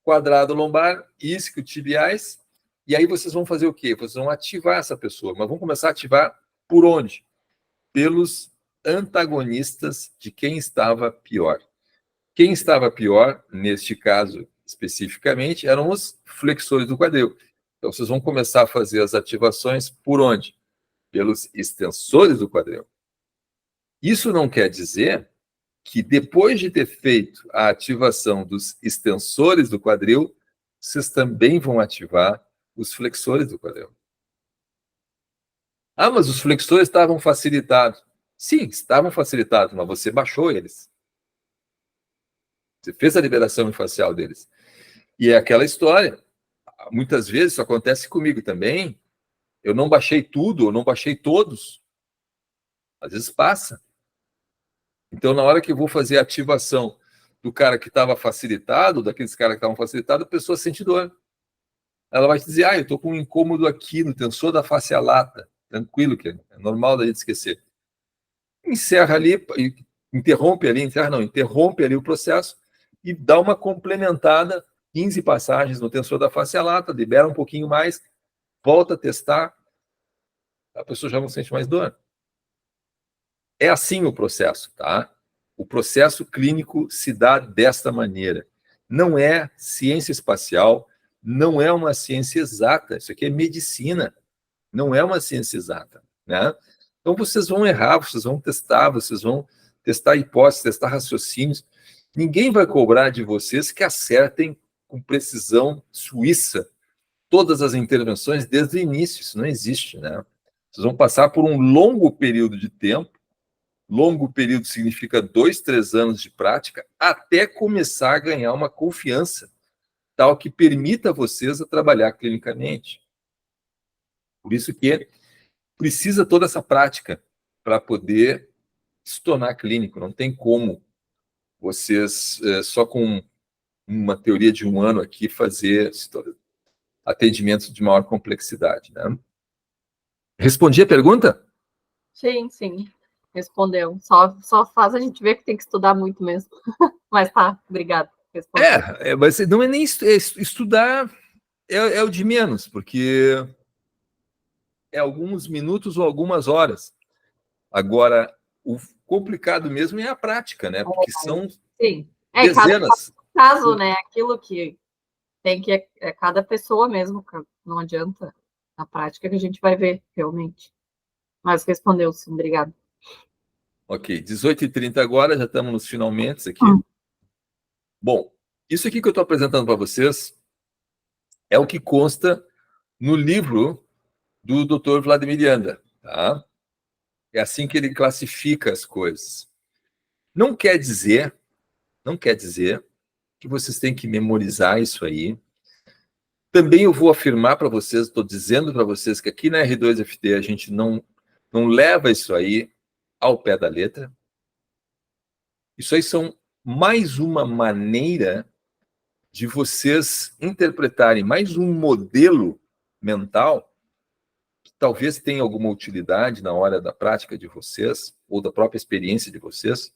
quadrado lombar, isquiotibiais, e aí vocês vão fazer o quê? Vocês vão ativar essa pessoa, mas vão começar a ativar por onde? Pelos antagonistas de quem estava pior. Quem estava pior, neste caso especificamente, eram os flexores do quadril. Então vocês vão começar a fazer as ativações por onde? Pelos extensores do quadril. Isso não quer dizer que depois de ter feito a ativação dos extensores do quadril, vocês também vão ativar os flexores do quadril. Ah, mas os flexores estavam facilitados. Sim, estavam facilitados, mas você baixou eles. Você fez a liberação miofascial deles. E é aquela história. Muitas vezes isso acontece comigo também. Eu não baixei tudo, eu não baixei todos. Às vezes passa. Então, na hora que eu vou fazer a ativação do cara que estava facilitado, daqueles caras que estavam facilitados, a pessoa sente dor. Ela vai te dizer, eu estou com um incômodo aqui no tensor da face lata. Tranquilo, que é normal da gente esquecer. Encerra ali, interrompe ali o processo e dá uma complementada, 15 passagens no tensor da face lata, libera um pouquinho mais, volta a testar, a pessoa já não sente mais dor. É assim o processo, tá? O processo clínico se dá desta maneira. Não é ciência espacial, não é uma ciência exata. Isso aqui é medicina, não é uma ciência exata, né? Então vocês vão errar, vocês vão testar hipóteses, testar raciocínios. Ninguém vai cobrar de vocês que acertem com precisão suíça todas as intervenções desde o início. Isso não existe, né? Vocês vão passar por um longo período de tempo. Longo período significa 2, 3 anos de prática, até começar a ganhar uma confiança tal que permita a vocês a trabalhar clinicamente. Por isso que precisa toda essa prática para poder se tornar clínico. Não tem como vocês, só com uma teoria de 1 ano aqui, fazer atendimentos de maior complexidade, né? Respondi a pergunta? Sim, sim. Respondeu. Só faz a gente ver que tem que estudar muito mesmo. Mas tá, obrigado. Respondeu. Mas não é nem estudar, é o de menos, porque é alguns minutos ou algumas horas. Agora, o complicado mesmo é a prática, né? Porque são Sim. dezenas. Cada caso, né? Aquilo que tem que é cada pessoa mesmo, não adianta. Na prática que a gente vai ver, realmente. Mas respondeu, sim, obrigado. Ok, 18h30 agora, já estamos nos finalmente aqui. Bom, isso aqui que eu estou apresentando para vocês é o que consta no livro do Dr. Vladimir Janda, tá? É assim que ele classifica as coisas. Não quer dizer que vocês têm que memorizar isso aí. Também eu vou afirmar para vocês, estou dizendo para vocês que aqui na R2FT a gente não leva isso aí ao pé da letra. Isso aí são mais uma maneira de vocês interpretarem, mais um modelo mental que talvez tenha alguma utilidade na hora da prática de vocês, ou da própria experiência de vocês,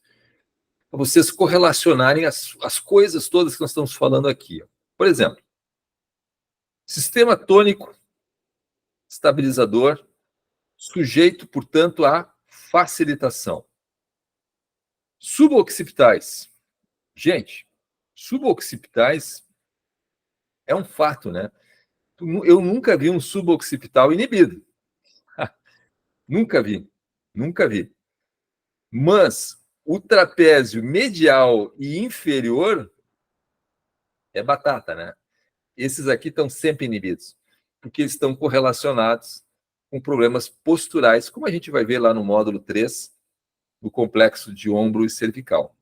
para vocês correlacionarem as coisas todas que nós estamos falando aqui. Por exemplo, sistema tônico estabilizador, sujeito, portanto, à facilitação. Suboccipitais. Gente, suboccipitais é um fato, né? Eu nunca vi um suboccipital inibido. Nunca vi. Nunca vi. Mas o trapézio medial e inferior é batata, né? Esses aqui estão sempre inibidos, porque eles estão correlacionados com problemas posturais, como a gente vai ver lá no módulo 3, do complexo de ombro e cervical.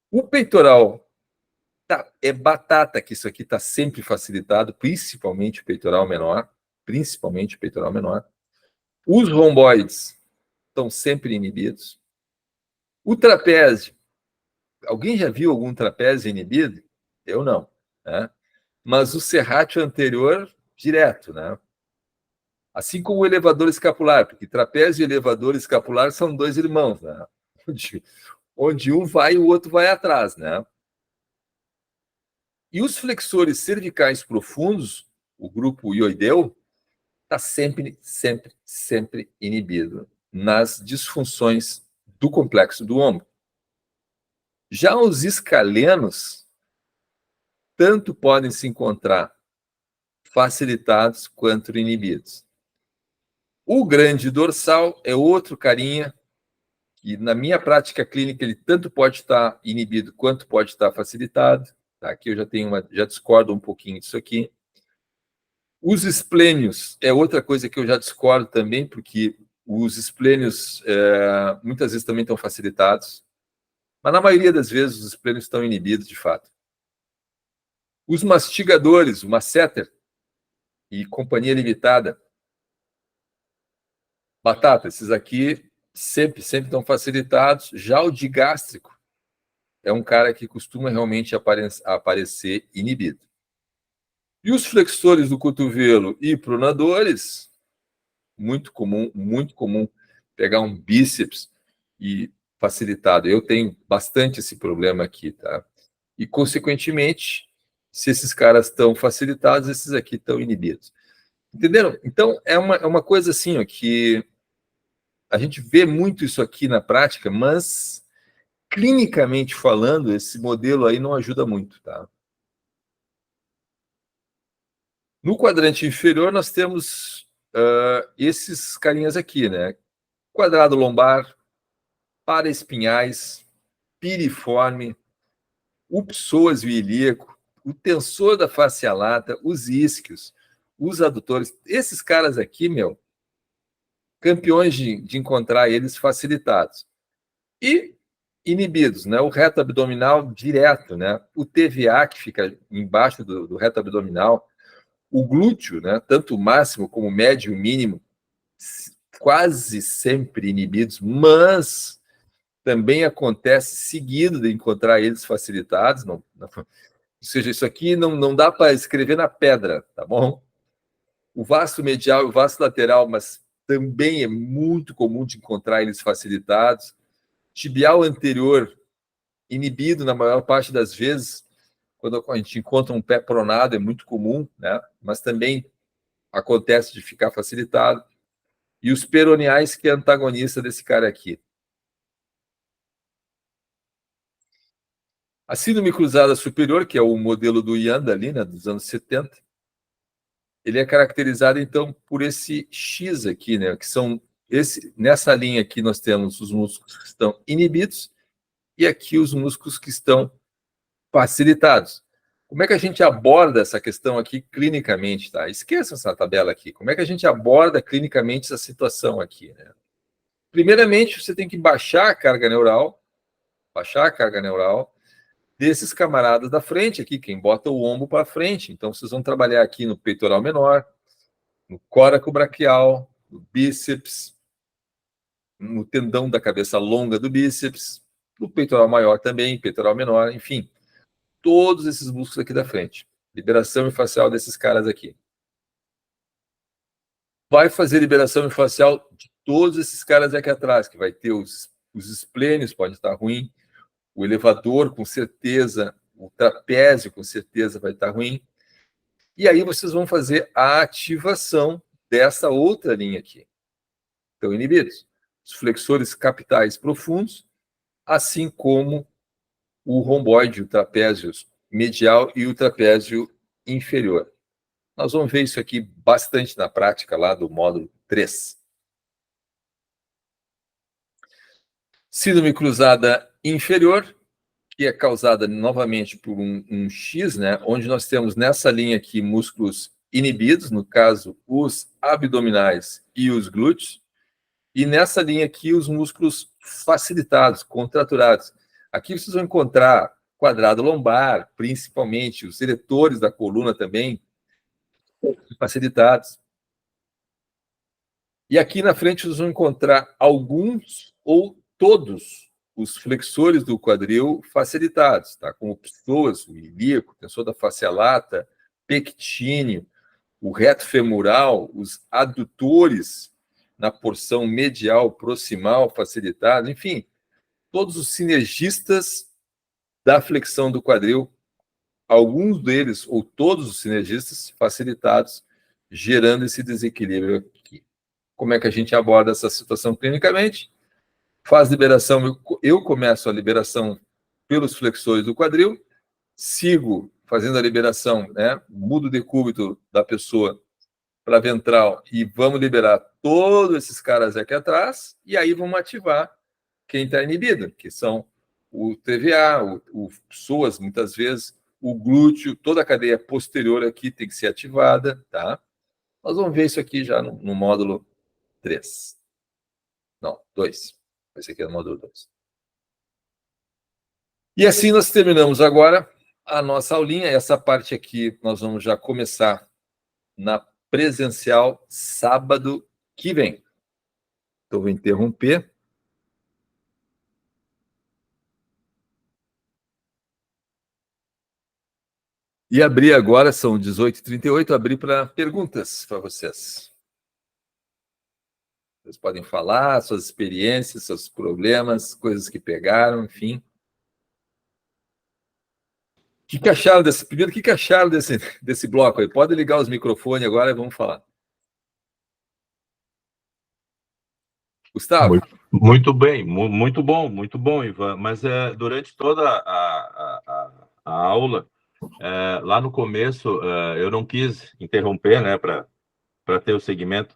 O peitoral é batata, que isso aqui está sempre facilitado, principalmente o peitoral menor, Os romboides estão sempre inibidos. O trapézio, alguém já viu algum trapézio inibido? Eu não, né? Mas o serrátil anterior, direto, né? Assim como o elevador escapular, porque trapézio e elevador escapular são dois irmãos, né? Onde um vai, o outro vai atrás, né? E os flexores cervicais profundos, o grupo ioideu, está sempre inibido nas disfunções do complexo do ombro. Já os escalenos, tanto podem se encontrar facilitados quanto inibidos. O grande dorsal é outro carinha que, na minha prática clínica, ele tanto pode estar inibido quanto pode estar facilitado. Tá? Aqui eu já discordo um pouquinho disso aqui. Os esplênios é outra coisa que eu já discordo também, porque os esplênios muitas vezes também estão facilitados, mas na maioria das vezes os esplênios estão inibidos, de fato. Os mastigadores, o masseter e companhia limitada, batata, esses aqui sempre estão facilitados. Já o digástrico é um cara que costuma realmente aparecer inibido. E os flexores do cotovelo e pronadores, muito comum pegar um bíceps e facilitado. Eu tenho bastante esse problema aqui, tá? E, consequentemente, se esses caras estão facilitados, esses aqui estão inibidos. Entenderam? Então, é uma coisa assim, ó, que a gente vê muito isso aqui na prática, mas, clinicamente falando, esse modelo aí não ajuda muito, tá? No quadrante inferior, nós temos esses carinhas aqui, né? Quadrado lombar, paraespinhais, piriforme, o psoas ilíaco, o tensor da face lata, os isquios, os adutores. Esses caras aqui, meu, campeões de encontrar eles facilitados. E inibidos, né? O reto abdominal direto, né? O TVA, que fica embaixo do reto abdominal, o glúteo, né? Tanto o máximo como o médio e o mínimo, quase sempre inibidos, mas também acontece seguido de encontrar eles facilitados. Ou seja, isso aqui não dá para escrever na pedra, tá bom? O vasto medial e o vasto lateral, mas também é muito comum de encontrar eles facilitados. Tibial anterior inibido na maior parte das vezes, quando a gente encontra um pé pronado, é muito comum, né? Mas também acontece de ficar facilitado. E os peroneais, que é antagonista desse cara aqui. A síndrome cruzada superior, que é o modelo do Yanda ali, né, dos anos 70, ele é caracterizado, então, por esse X aqui, né, que são nessa linha aqui nós temos os músculos que estão inibidos e aqui os músculos que estão facilitados. Como é que a gente aborda essa questão aqui clinicamente, tá? Esqueça essa tabela aqui. Como é que a gente aborda clinicamente essa situação aqui, né? Primeiramente, você tem que baixar a carga neural desses camaradas da frente aqui, quem bota o ombro para frente. Então, vocês vão trabalhar aqui no peitoral menor, no córaco braquial, no bíceps, no tendão da cabeça longa do bíceps, no peitoral maior também, peitoral menor, enfim, todos esses músculos aqui da frente. Liberação miofascial desses caras aqui. Vai fazer liberação miofascial de todos esses caras aqui atrás, que vai ter os esplênios, pode estar ruim, o elevador, com certeza, o trapézio, com certeza, vai estar ruim. E aí vocês vão fazer a ativação dessa outra linha aqui. Estão inibidos. Os flexores capitais profundos, assim como o romboide, o trapézio medial e o trapézio inferior. Nós vamos ver isso aqui bastante na prática lá do módulo 3. Síndrome cruzada inferior, que é causada novamente por um X, né, onde nós temos nessa linha aqui músculos inibidos, no caso, os abdominais e os glúteos, e nessa linha aqui os músculos facilitados, contraturados. Aqui vocês vão encontrar quadrado lombar, principalmente, os eretores da coluna também, facilitados. E aqui na frente vocês vão encontrar alguns ou todos os flexores do quadril facilitados, tá? Como psoas, o ilíaco, tensor da face lata, pectíneo, o reto femoral, os adutores na porção medial, proximal, facilitado, enfim, todos os sinergistas da flexão do quadril, alguns deles ou todos os sinergistas facilitados, gerando esse desequilíbrio aqui. Como é que a gente aborda essa situação clinicamente? Faz liberação, eu começo a liberação pelos flexores do quadril, sigo fazendo a liberação, né? Mudo o decúbito da pessoa para ventral e vamos liberar todos esses caras aqui atrás, e aí vamos ativar quem está inibido, que são o TVA, o psoas, muitas vezes, o glúteo, toda a cadeia posterior aqui tem que ser ativada, tá? Nós vamos ver isso aqui já no módulo 3. Não, 2. Esse aqui é o módulo 2. E assim nós terminamos agora a nossa aulinha. Essa parte aqui nós vamos já começar na presencial sábado que vem. Então, vou interromper. E abrir agora, são 18h38, abrir para perguntas para vocês. Vocês podem falar suas experiências, seus problemas, coisas que pegaram, enfim. que acharam desse, primeiro, o que acharam desse bloco aí? Pode ligar os microfones agora e vamos falar. Gustavo? Muito bem, muito bom, Ivan. Mas durante toda a aula, lá no começo, eu não quis interromper, né, para ter o segmento.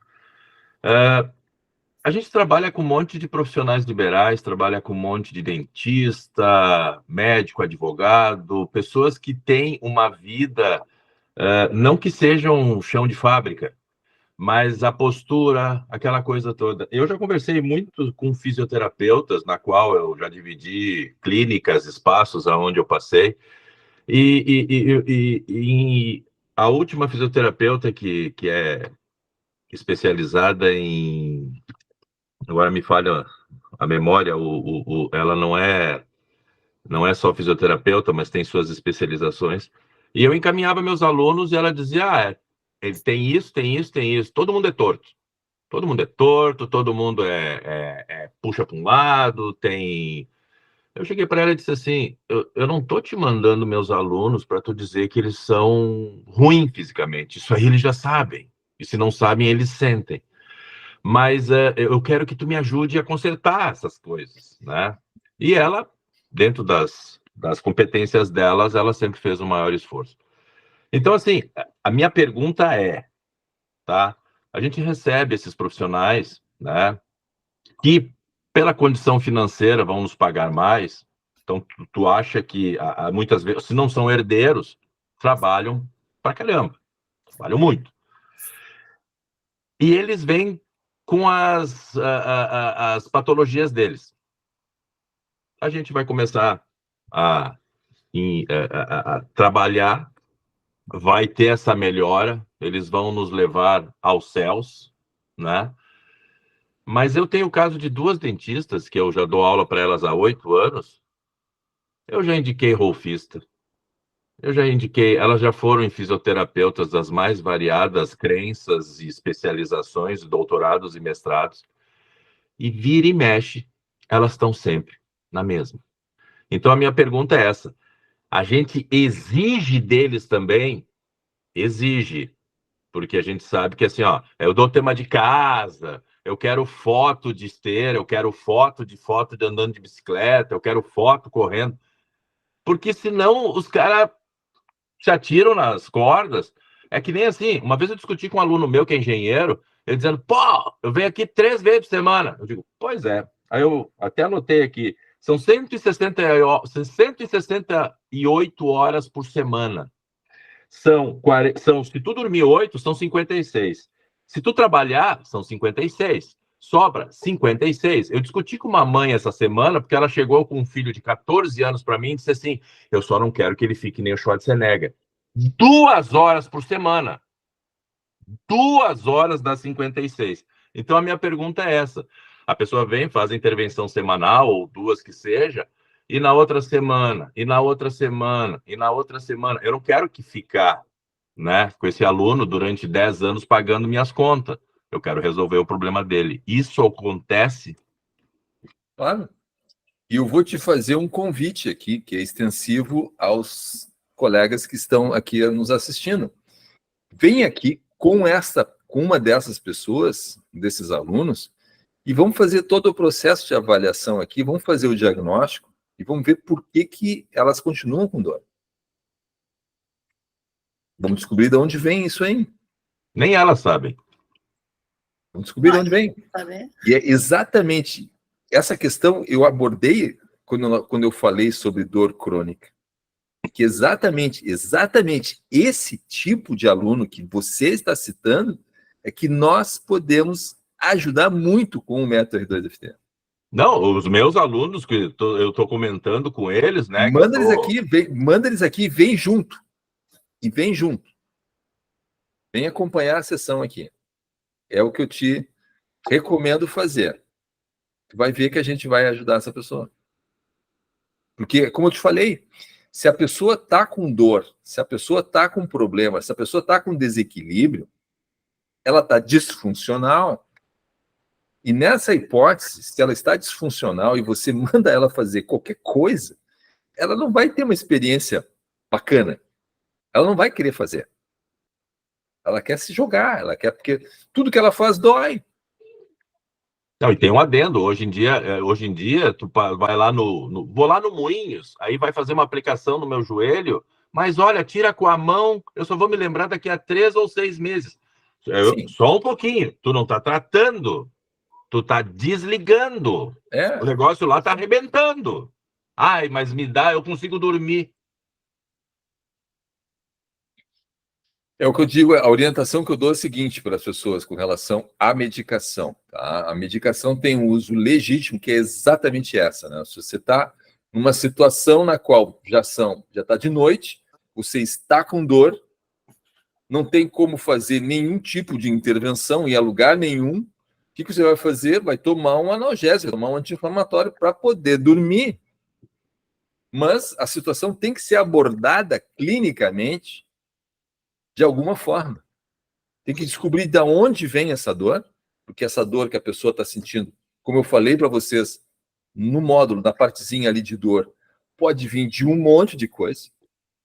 A gente trabalha com um monte de profissionais liberais, trabalha com um monte de dentista, médico, advogado, pessoas que têm uma vida, não que sejam chão de fábrica, mas a postura, aquela coisa toda. Eu já conversei muito com fisioterapeutas, na qual eu já dividi clínicas, espaços aonde eu passei, e a última fisioterapeuta que é especializada em... Agora me falha a memória, ela não é só fisioterapeuta, mas tem suas especializações. E eu encaminhava meus alunos e ela dizia, ele tem isso, tem isso, tem isso. Todo mundo é torto. Todo mundo é torto, todo mundo puxa para um lado, tem... Eu cheguei para ela e disse assim, eu não tô te mandando meus alunos para tu dizer que eles são ruins fisicamente. Isso aí eles já sabem. E se não sabem, eles sentem. Mas eu quero que tu me ajude a consertar essas coisas, né? E ela, dentro das competências delas, ela sempre fez o maior esforço. Então, assim, a minha pergunta tá? A gente recebe esses profissionais, né? Que, pela condição financeira, vão nos pagar mais. Então, tu acha que, muitas vezes, se não são herdeiros, trabalham pra caramba. Trabalham muito. E eles vêm com as patologias deles. A gente vai começar a trabalhar, vai ter essa melhora, eles vão nos levar aos céus, né? Mas eu tenho o caso de 2 dentistas, que eu já dou aula para elas há 8 anos, eu já indiquei rolfista, eu já indiquei, elas já foram em fisioterapeutas das mais variadas crenças e especializações, doutorados e mestrados, e vira e mexe, elas estão sempre na mesma. Então, a minha pergunta é essa. A gente exige deles também? Exige. Porque a gente sabe que, assim, eu dou tema de casa, eu quero foto de esteira, eu quero foto de andando de bicicleta, eu quero foto correndo. Porque senão os caras se atiram nas cordas. É que nem assim, uma vez eu discuti com um aluno meu que é engenheiro, ele dizendo, pô, eu venho aqui 3 vezes por semana. Eu digo, pois é. Aí eu até anotei aqui, são 168 horas por semana. Se tu dormir 8, são 56. Se tu trabalhar, são 56. Sobra 56. Eu discuti com uma mãe essa semana, porque ela chegou com um filho de 14 anos para mim e disse assim, eu só não quero que ele fique nem o Schwarzenegger. 2 horas por semana. 2 horas dá 56. Então, a minha pergunta é essa. A pessoa vem, faz a intervenção semanal, ou 2 que seja, e na outra semana, e na outra semana, e na outra semana. Eu não quero que ficar, né, com esse aluno durante 10 anos pagando minhas contas. Eu quero resolver o problema dele. Isso acontece? Claro. E eu vou te fazer um convite aqui, que é extensivo aos colegas que estão aqui nos assistindo. Vem aqui com uma dessas pessoas, desses alunos, e vamos fazer todo o processo de avaliação aqui, vamos fazer o diagnóstico e vamos ver por que elas continuam com dor. Vamos descobrir de onde vem isso aí. Nem elas sabem. Vamos descobrir de onde vem. E é exatamente essa questão eu abordei quando eu falei sobre dor crônica. Que exatamente esse tipo de aluno que você está citando é que nós podemos ajudar muito com o método R2FT. Não, os meus alunos, que eu estou comentando com eles, né? Manda eles aqui e vem junto. E vem junto. Vem acompanhar a sessão aqui. É o que eu te recomendo fazer. Tu vai ver que a gente vai ajudar essa pessoa. Porque, como eu te falei, se a pessoa está com dor, se a pessoa está com problema, se a pessoa está com desequilíbrio, ela está disfuncional. E nessa hipótese, se ela está disfuncional e você manda ela fazer qualquer coisa, ela não vai ter uma experiência bacana. Ela não vai querer fazer. Ela quer se jogar, ela quer, porque tudo que ela faz dói. Não, e tem um adendo. Hoje em dia, vai lá vou lá no Moinhos, aí vai fazer uma aplicação no meu joelho, mas olha, tira com a mão, eu só vou me lembrar daqui a 3 ou 6 meses. Só um pouquinho. Tu não tá tratando, tu tá desligando. O negócio lá tá arrebentando. Ai, mas me dá, eu consigo dormir. É o que eu digo, a orientação que eu dou é a seguinte para as pessoas com relação à medicação. Tá? A medicação tem um uso legítimo, que é exatamente essa. Né? Se você está numa situação na qual já está de noite, você está com dor, não tem como fazer nenhum tipo de intervenção em lugar nenhum, o que você vai fazer? Vai tomar um analgésico, tomar um anti-inflamatório para poder dormir. Mas a situação tem que ser abordada clinicamente de alguma forma. Tem que descobrir de onde vem essa dor, porque essa dor que a pessoa está sentindo, como eu falei para vocês, no módulo, na partezinha ali de dor, pode vir de um monte de coisa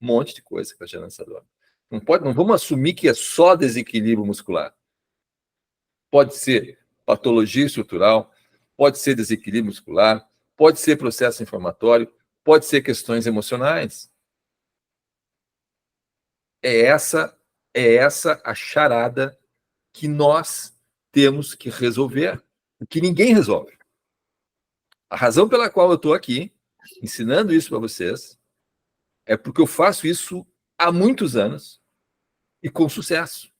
que está gerando essa dor. Não vamos assumir que é só desequilíbrio muscular. Pode ser patologia estrutural, pode ser desequilíbrio muscular, pode ser processo inflamatório, pode ser questões emocionais. É essa a charada que nós temos que resolver, que ninguém resolve. A razão pela qual eu estou aqui, ensinando isso para vocês, é porque eu faço isso há muitos anos e com sucesso.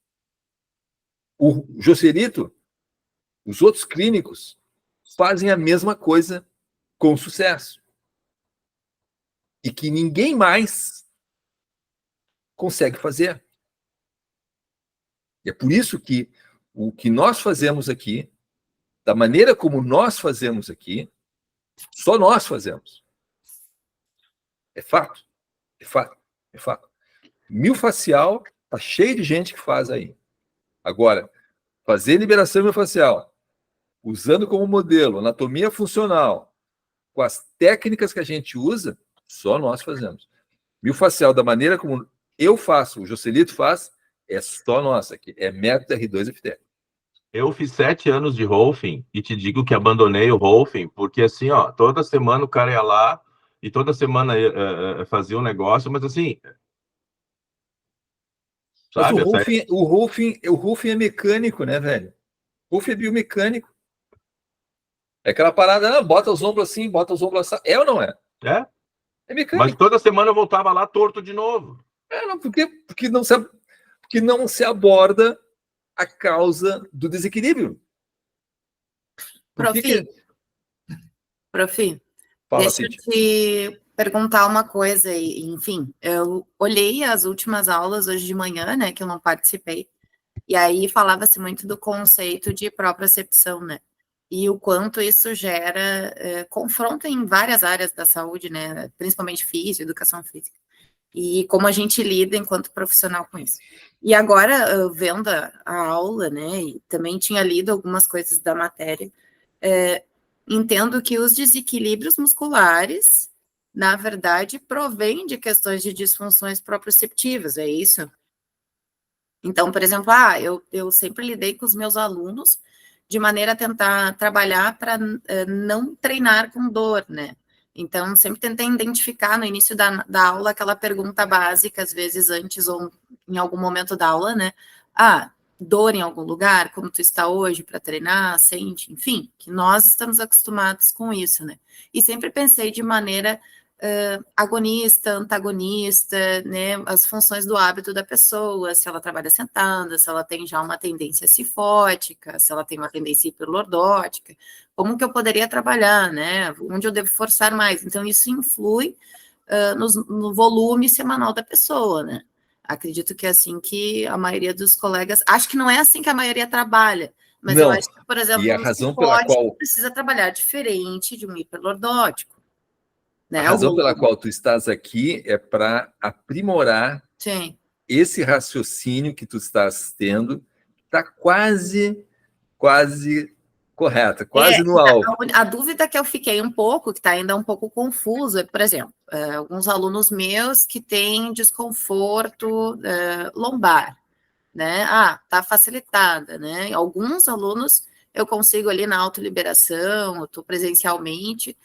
O Joselito, os outros clínicos, fazem a mesma coisa com sucesso. E que ninguém mais consegue fazer. E é por isso que o que nós fazemos aqui, da maneira como nós fazemos aqui, só nós fazemos. É fato. É fato. É fato. Miofascial está cheio de gente que faz aí. Agora, fazer liberação miofascial, usando como modelo anatomia funcional, com as técnicas que a gente usa, só nós fazemos. Miofascial, da maneira como eu faço, o Joselito faz, é só nossa aqui. É método R2FT. Eu fiz 7 anos de Rolfing e te digo que abandonei o Rolfing, porque assim, ó, toda semana o cara ia lá e toda semana fazia um negócio, mas assim... Mas o Rolfing é mecânico, né, velho? O Rolfing é biomecânico. É aquela parada, bota os ombros assim, bota os ombros assim. É ou não é? É. É mecânico. Mas toda semana eu voltava lá torto de novo. Não, porque não se aborda a causa do desequilíbrio. Prof, deixa eu te perguntar uma coisa. Enfim, eu olhei as últimas aulas hoje de manhã, né, que eu não participei, e aí falava-se muito do conceito de propriocepção, né, e o quanto isso gera confronto em várias áreas da saúde, né, principalmente física, educação física, e como a gente lida enquanto profissional com isso. E agora, vendo a aula, né, e também tinha lido algumas coisas da matéria, entendo que os desequilíbrios musculares, na verdade, provêm de questões de disfunções proprioceptivas, é isso? Então, por exemplo, eu sempre lidei com os meus alunos de maneira a tentar trabalhar para não treinar com dor, né? Então, sempre tentei identificar no início da aula aquela pergunta básica, às vezes antes ou em algum momento da aula, né? Dor em algum lugar, como tu está hoje para treinar, sente, enfim, que nós estamos acostumados com isso, né? E sempre pensei de maneira agonista, antagonista, né? As funções do hábito da pessoa, se ela trabalha sentada, se ela tem já uma tendência cifótica, se ela tem uma tendência hiperlordótica, como que eu poderia trabalhar, né? Onde eu devo forçar mais? Então, isso influi no volume semanal da pessoa, né? Acredito que é assim que a maioria dos colegas... Acho que não é assim que a maioria trabalha, mas não. Eu acho que, por exemplo, e a razão pela qual precisa trabalhar diferente de um hiperlordótico. Né? A razão pela qual tu estás aqui é para aprimorar esse raciocínio que tu estás tendo, está quase correta, quase no alvo. A dúvida que eu fiquei um pouco, que está ainda um pouco confuso, é, por exemplo, alguns alunos meus que têm desconforto lombar, né? Tá facilitada, né? Alguns alunos eu consigo ali na autoliberação, eu estou presencialmente,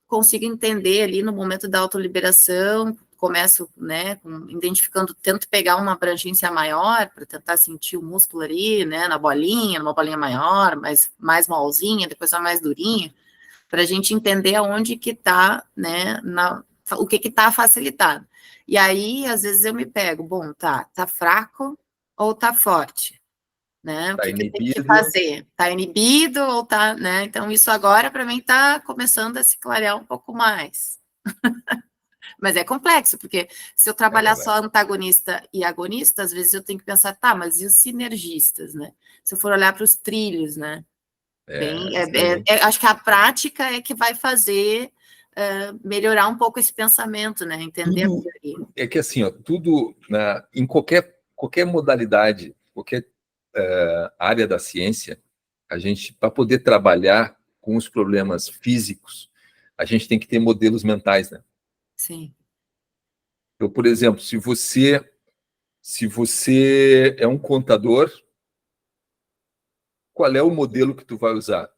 consigo entender ali no momento da autoliberação, começo, né, identificando, tento pegar uma abrangência maior para tentar sentir o músculo ali, né, numa bolinha maior, mais molzinha, depois uma mais durinha, para a gente entender aonde que está, né, o que está facilitado. E aí, às vezes eu me pego, bom, tá fraco ou tá forte? Né? O que tem que fazer? Tá inibido ou tá, né? Então, isso agora, para mim, tá começando a se clarear um pouco mais. Mas é complexo, porque se eu trabalhar só antagonista e agonista, às vezes eu tenho que pensar, tá, mas e os sinergistas, né? Se eu for olhar para os trilhos, né? Acho que a prática é que vai fazer melhorar um pouco esse pensamento, né? Entender tudo, é que assim, ó, tudo em qualquer modalidade, qualquer área da ciência, a gente, para poder trabalhar com os problemas físicos, a gente tem que ter modelos mentais, né? Sim. Então, por exemplo, se você é um contador, qual é o modelo que tu vai usar?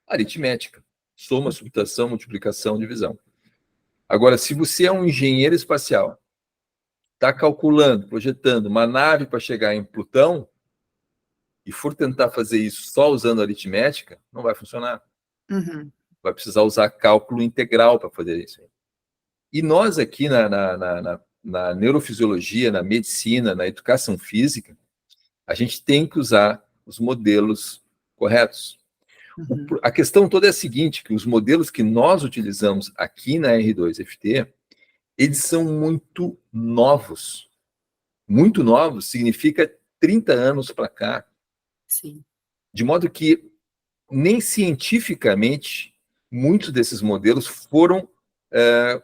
Aritmética. Soma, subtração, multiplicação, divisão. Agora, se você é um engenheiro espacial, está calculando, projetando uma nave para chegar em Plutão, e for tentar fazer isso só usando aritmética, não vai funcionar. Uhum. Vai precisar usar cálculo integral para fazer isso. E nós aqui na neurofisiologia, na medicina, na educação física, a gente tem que usar os modelos corretos. Uhum. A questão toda é a seguinte, que os modelos que nós utilizamos aqui na R2FT, eles são muito novos. Muito novos significa 30 anos para cá. Sim. De modo que nem cientificamente muitos desses modelos foram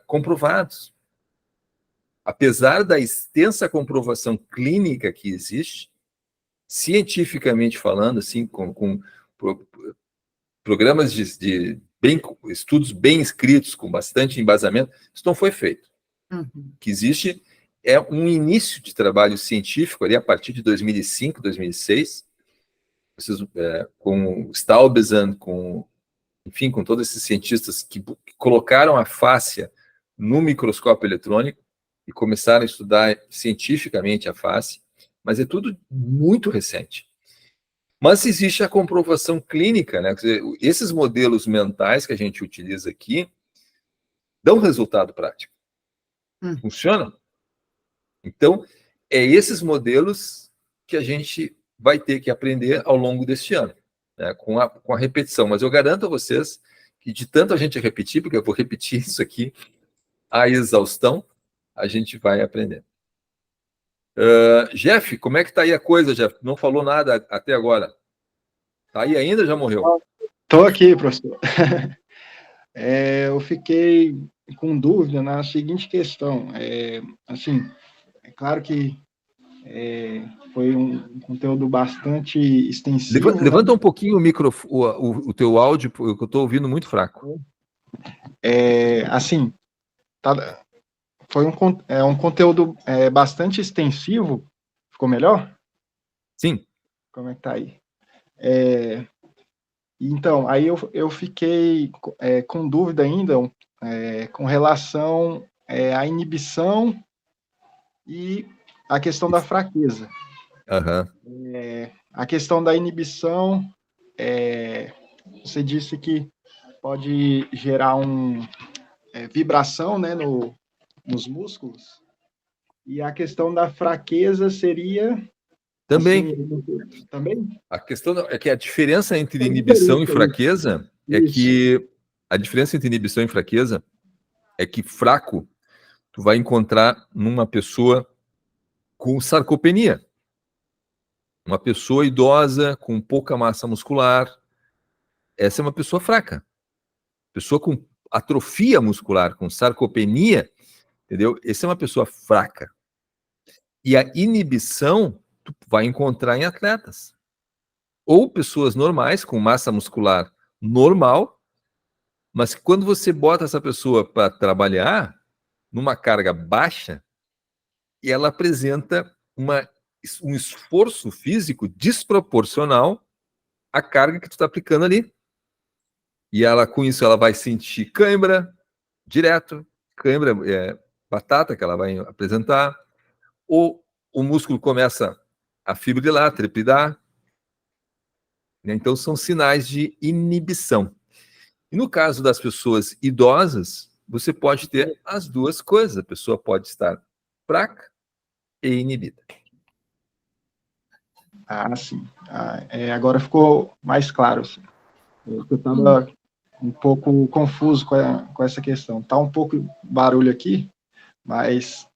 comprovados. Apesar da extensa comprovação clínica que existe, cientificamente falando, assim, com programas de estudos bem escritos, com bastante embasamento, isso não foi feito. Uhum. O que existe é um início de trabalho científico ali a partir de 2005, 2006, com Stuyvesant, enfim, com todos esses cientistas que colocaram a fáscia no microscópio eletrônico e começaram a estudar cientificamente a face, mas é tudo muito recente. Mas existe a comprovação clínica, né? Quer dizer, esses modelos mentais que a gente utiliza aqui dão resultado prático. Funcionam. Então, é esses modelos que a gente vai ter que aprender ao longo deste ano, né? Com a repetição. Mas eu garanto a vocês que de tanto a gente repetir, porque eu vou repetir isso aqui à exaustão, a gente vai aprender. Jeff, como é que está aí a coisa, Jeff? Não falou nada até agora. Está aí ainda ou já morreu? Estou aqui, professor. Eu fiquei com dúvida na seguinte questão. Assim, é claro que foi um conteúdo bastante extensivo. Levanta um pouquinho o teu áudio, porque eu estou ouvindo muito fraco. Assim, foi um conteúdo bastante extensivo. Ficou melhor? Sim. Como é que tá aí? Então, aí eu fiquei com dúvida ainda com relação à inibição e a questão da fraqueza. Uhum. A questão da inibição, você disse que pode gerar vibração, né, nos músculos, e a questão da fraqueza seria... Também. Assim, também? A questão é que a diferença entre inibição e fraqueza é que a diferença entre inibição e fraqueza é que fraco tu vai encontrar numa pessoa com sarcopenia. Uma pessoa idosa com pouca massa muscular, essa é uma pessoa fraca. Pessoa com atrofia muscular, com sarcopenia, entendeu? Essa é uma pessoa fraca. E a inibição tu vai encontrar em atletas. Ou pessoas normais, com massa muscular normal, mas que quando você bota essa pessoa para trabalhar, numa carga baixa e ela apresenta um esforço físico desproporcional à carga que tu está aplicando ali. E ela, com isso, ela vai sentir cãibra direto, cãibra batata que ela vai apresentar, ou o músculo começa a fibrilar, trepidar. Então, são sinais de inibição. E no caso das pessoas idosas, você pode ter as duas coisas. A pessoa pode estar fraca e inibida. Sim. Agora ficou mais claro. Assim. Eu estava um pouco confuso com essa questão. Está um pouco barulho aqui, mas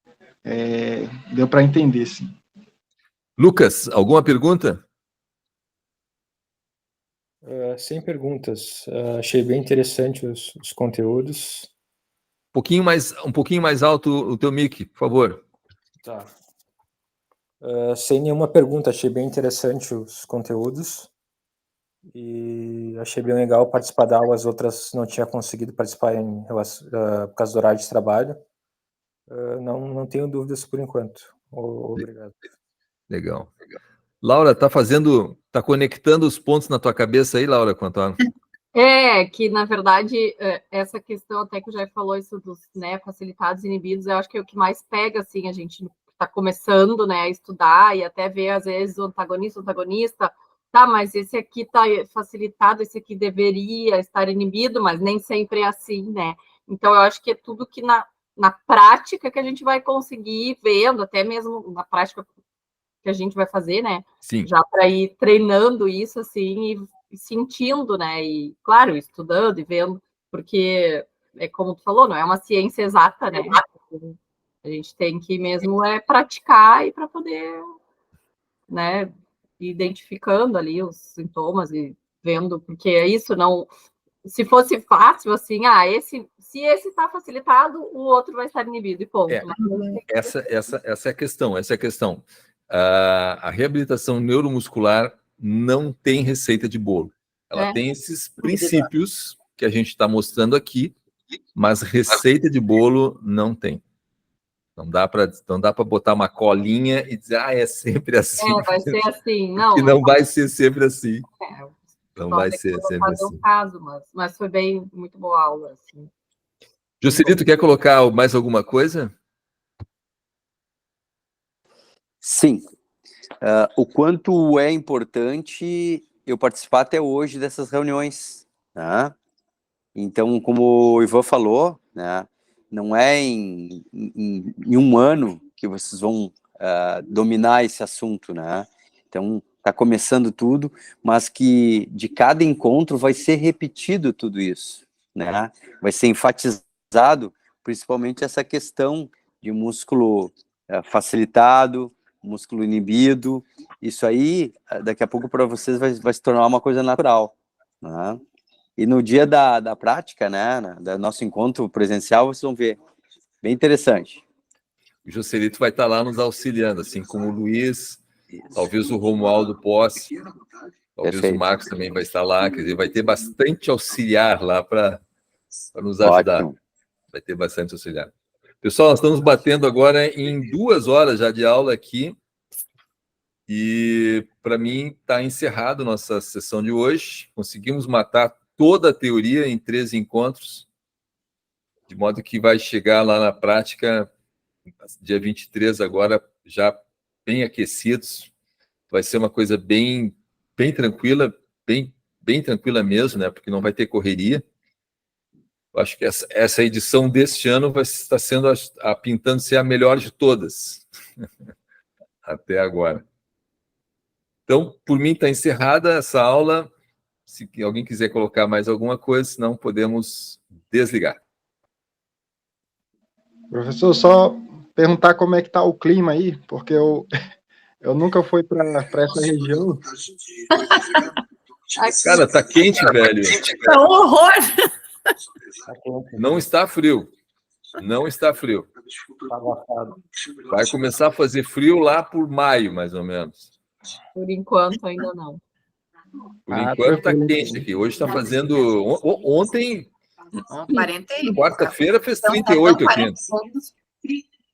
deu para entender, sim. Lucas, alguma pergunta? Sem perguntas. Achei bem interessante os conteúdos. Um pouquinho mais alto o teu mic, por favor. Tá. Sem nenhuma pergunta, achei bem interessante os conteúdos e achei bem legal participar da aula. As outras não tinha conseguido participar por causa do horário de trabalho. Não tenho dúvidas por enquanto. Obrigado. Legal. Laura, tá conectando os pontos na tua cabeça aí, Laura, com a tua... Que na verdade essa questão até que o Jair falou, isso dos facilitados e inibidos, eu acho que é o que mais pega, assim, a gente está começando, né, a estudar e até ver às vezes o antagonista, tá, mas esse aqui está facilitado, esse aqui deveria estar inibido, mas nem sempre é assim, né? Então eu acho que é tudo que na prática que a gente vai conseguir vendo, até mesmo na prática que a gente vai fazer, né? Sim. Já para ir treinando isso, assim, e sentindo, né? E, claro, estudando e vendo, porque, como tu falou, não é uma ciência exata, né? A gente tem que mesmo praticar e para poder, né, identificando ali os sintomas e vendo, porque isso não... Se fosse fácil, assim, se esse está facilitado, o outro vai estar inibido, e ponto. Essa é a questão, A reabilitação neuromuscular não tem receita de bolo. Ela tem esses princípios que a gente está mostrando aqui, mas receita de bolo não tem. Não dá para botar uma colinha e dizer, é sempre assim. Vai ser assim. Não, que não vai ser sempre assim. Não vai ser sempre assim. Um caso, mas foi muito boa aula. Assim. Jocelito, quer colocar mais alguma coisa? Sim. O quanto é importante eu participar até hoje dessas reuniões. Né? Então, como o Ivan falou, né, não é em um ano que vocês vão dominar esse assunto. Né? Então, está começando tudo, mas que de cada encontro vai ser repetido tudo isso. Né? Vai ser enfatizado, principalmente essa questão de músculo facilitado, músculo inibido. Isso aí, daqui a pouco para vocês vai se tornar uma coisa natural. Né? E no dia da prática, né, do nosso encontro presencial, vocês vão ver. Bem interessante. O Jocelito vai estar lá nos auxiliando, assim como o Luiz, talvez o Romualdo Posse, talvez Perfeito. O Marcos também vai estar lá, quer dizer, vai ter bastante auxiliar lá para nos ajudar. Ótimo. Vai ter bastante auxiliar. Pessoal, nós estamos batendo agora em 2 horas já de aula aqui. E, para mim, está encerrado nossa sessão de hoje. Conseguimos matar toda a teoria em 13 encontros, de modo que vai chegar lá na prática, dia 23 agora, já bem aquecidos. Vai ser uma coisa bem tranquila, bem tranquila mesmo, né? Porque não vai ter correria. Eu acho que essa edição deste ano vai estar sendo pintando ser a melhor de todas até agora. Então, por mim, está encerrada essa aula. Se alguém quiser colocar mais alguma coisa, senão podemos desligar. Professor, só perguntar como é que está o clima aí, porque eu nunca fui para essa região. Cara, tá quente, velho. É um horror! Não está frio. Não está frio. Vai começar a fazer frio lá por maio, mais ou menos. Por enquanto, ainda não. Por enquanto está quente aqui. Hoje está fazendo... Ontem Então, 41. Quarta-feira fez Então, tá 38 tão aqui.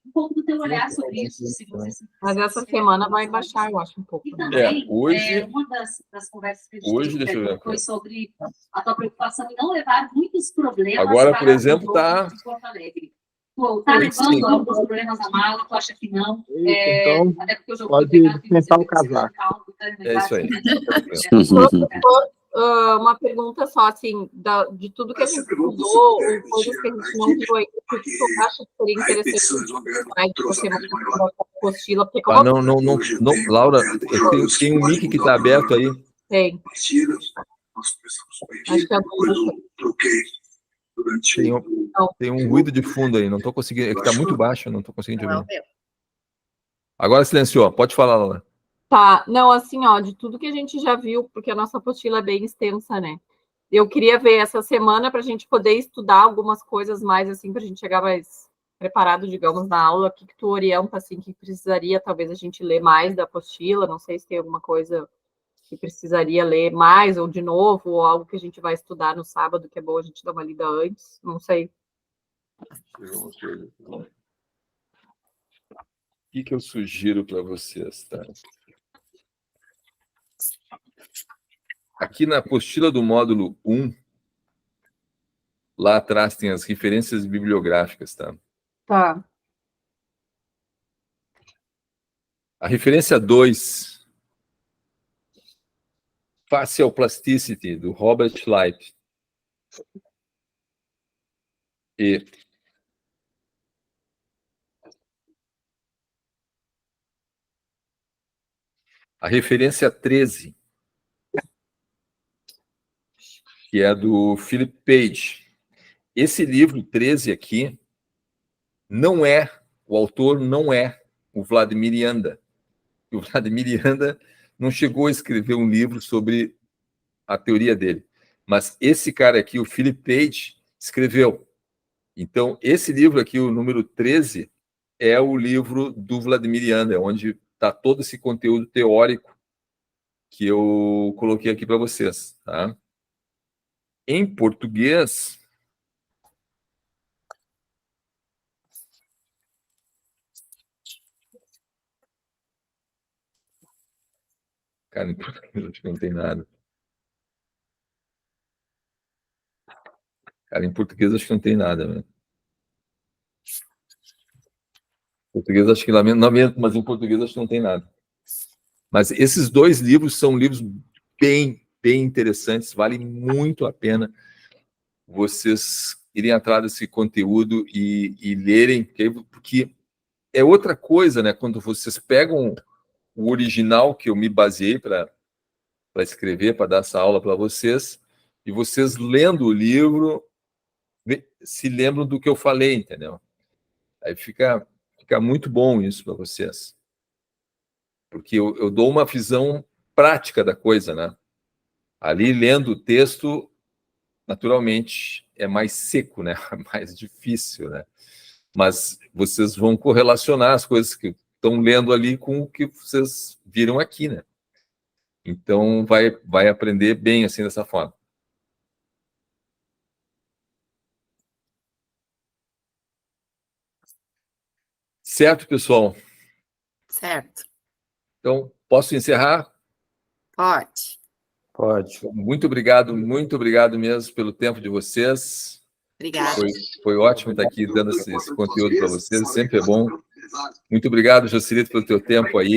Um pouco do teu olhar sobre isso, se você se Mas essa semana vai baixar, eu acho, um pouco. E também, hoje- uma das conversas que a gente hoje, deixa eu ver aqui. foi sobre a tua preocupação em não levar muitos problemas Agora, para por exemplo, o tá- jogo de Porto Alegre. Pô, tá levando 25. alguns problemas a mala, tu acha que não? Então, Até porque o jogo pode foi pegado e você tentar o precisa de casaco. calma, tá? É isso aí. Uma pergunta só, assim, de tudo que a gente estudou, ou coisas que a gente não viu ainda, o que tu acha que seria interessante mais de você mostrar na apostila? Porque como Não, Laura, tem um mic que está aberto aí. tem. Acho que é Tem um ruído de fundo aí, não estou conseguindo, é que está muito baixo, não estou conseguindo Não é o ouvir. meu. Agora silenciou, pode falar, Laura. Tá, não, assim, ó, de tudo que a gente já viu, porque a nossa apostila é bem extensa, né? Eu queria ver essa semana para a gente poder estudar algumas coisas mais, assim, para a gente chegar mais preparado, digamos, na aula. O que tu orienta, assim, que precisaria, talvez, a gente ler mais da apostila? Não sei se tem alguma coisa que precisaria ler mais, ou de novo, ou algo que a gente vai estudar no sábado, que é bom a gente dar uma lida antes, não sei. O que eu sugiro para vocês, tá? Aqui na apostila do módulo 1, lá atrás tem as referências bibliográficas, tá? Tá. A referência 2, Facial Plasticity, do Robert Light. E a referência 13, que é do Philip Page. Esse livro 13 aqui, o autor não é o Vladimir Janda. O Vladimir Janda não chegou a escrever um livro sobre a teoria dele. Mas esse cara aqui, o Philip Page, escreveu. Então, esse livro aqui, o número 13, é o livro do Vladimir Janda, onde está todo esse conteúdo teórico que eu coloquei aqui para vocês. Tá? Em português, cara, em português acho que não tem nada. Cara, em português acho que não tem nada, né? Em português acho que lamento, mas em português acho que não tem nada. Mas esses dois livros são livros bem interessantes, vale muito a pena vocês irem atrás desse conteúdo e lerem, porque é outra coisa, né? Quando vocês pegam o original que eu me baseei para escrever, para dar essa aula para vocês, e vocês lendo o livro, se lembram do que eu falei, entendeu? Aí fica muito bom isso para vocês. Porque eu dou uma visão prática da coisa, né? Ali, lendo o texto, naturalmente, é mais seco, né? Mais difícil, né? Mas vocês vão correlacionar as coisas que estão lendo ali com o que vocês viram aqui, né? Então, vai aprender bem assim, dessa forma. Certo, pessoal? Certo. Então, posso encerrar? Pode. Pode. Muito obrigado mesmo pelo tempo de vocês. Obrigada. Foi ótimo estar aqui dando esse conteúdo para vocês, sempre é bom. Muito obrigado, Jocilito, pelo teu tempo aí.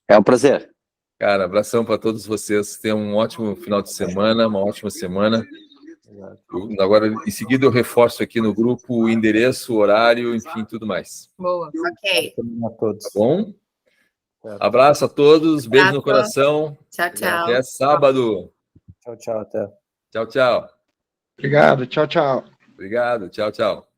É um prazer. Cara, abração para todos vocês. Tenham um ótimo final de semana, uma ótima semana. Agora, em seguida, eu reforço aqui no grupo o endereço, o horário, enfim, tudo mais. Boa. Ok. A todos. Tá bom? Abraço a todos, beijo no coração. Tchau, tchau. Até sábado. Tchau, até. Tchau. Obrigado. Tchau, tchau. Obrigado. Tchau.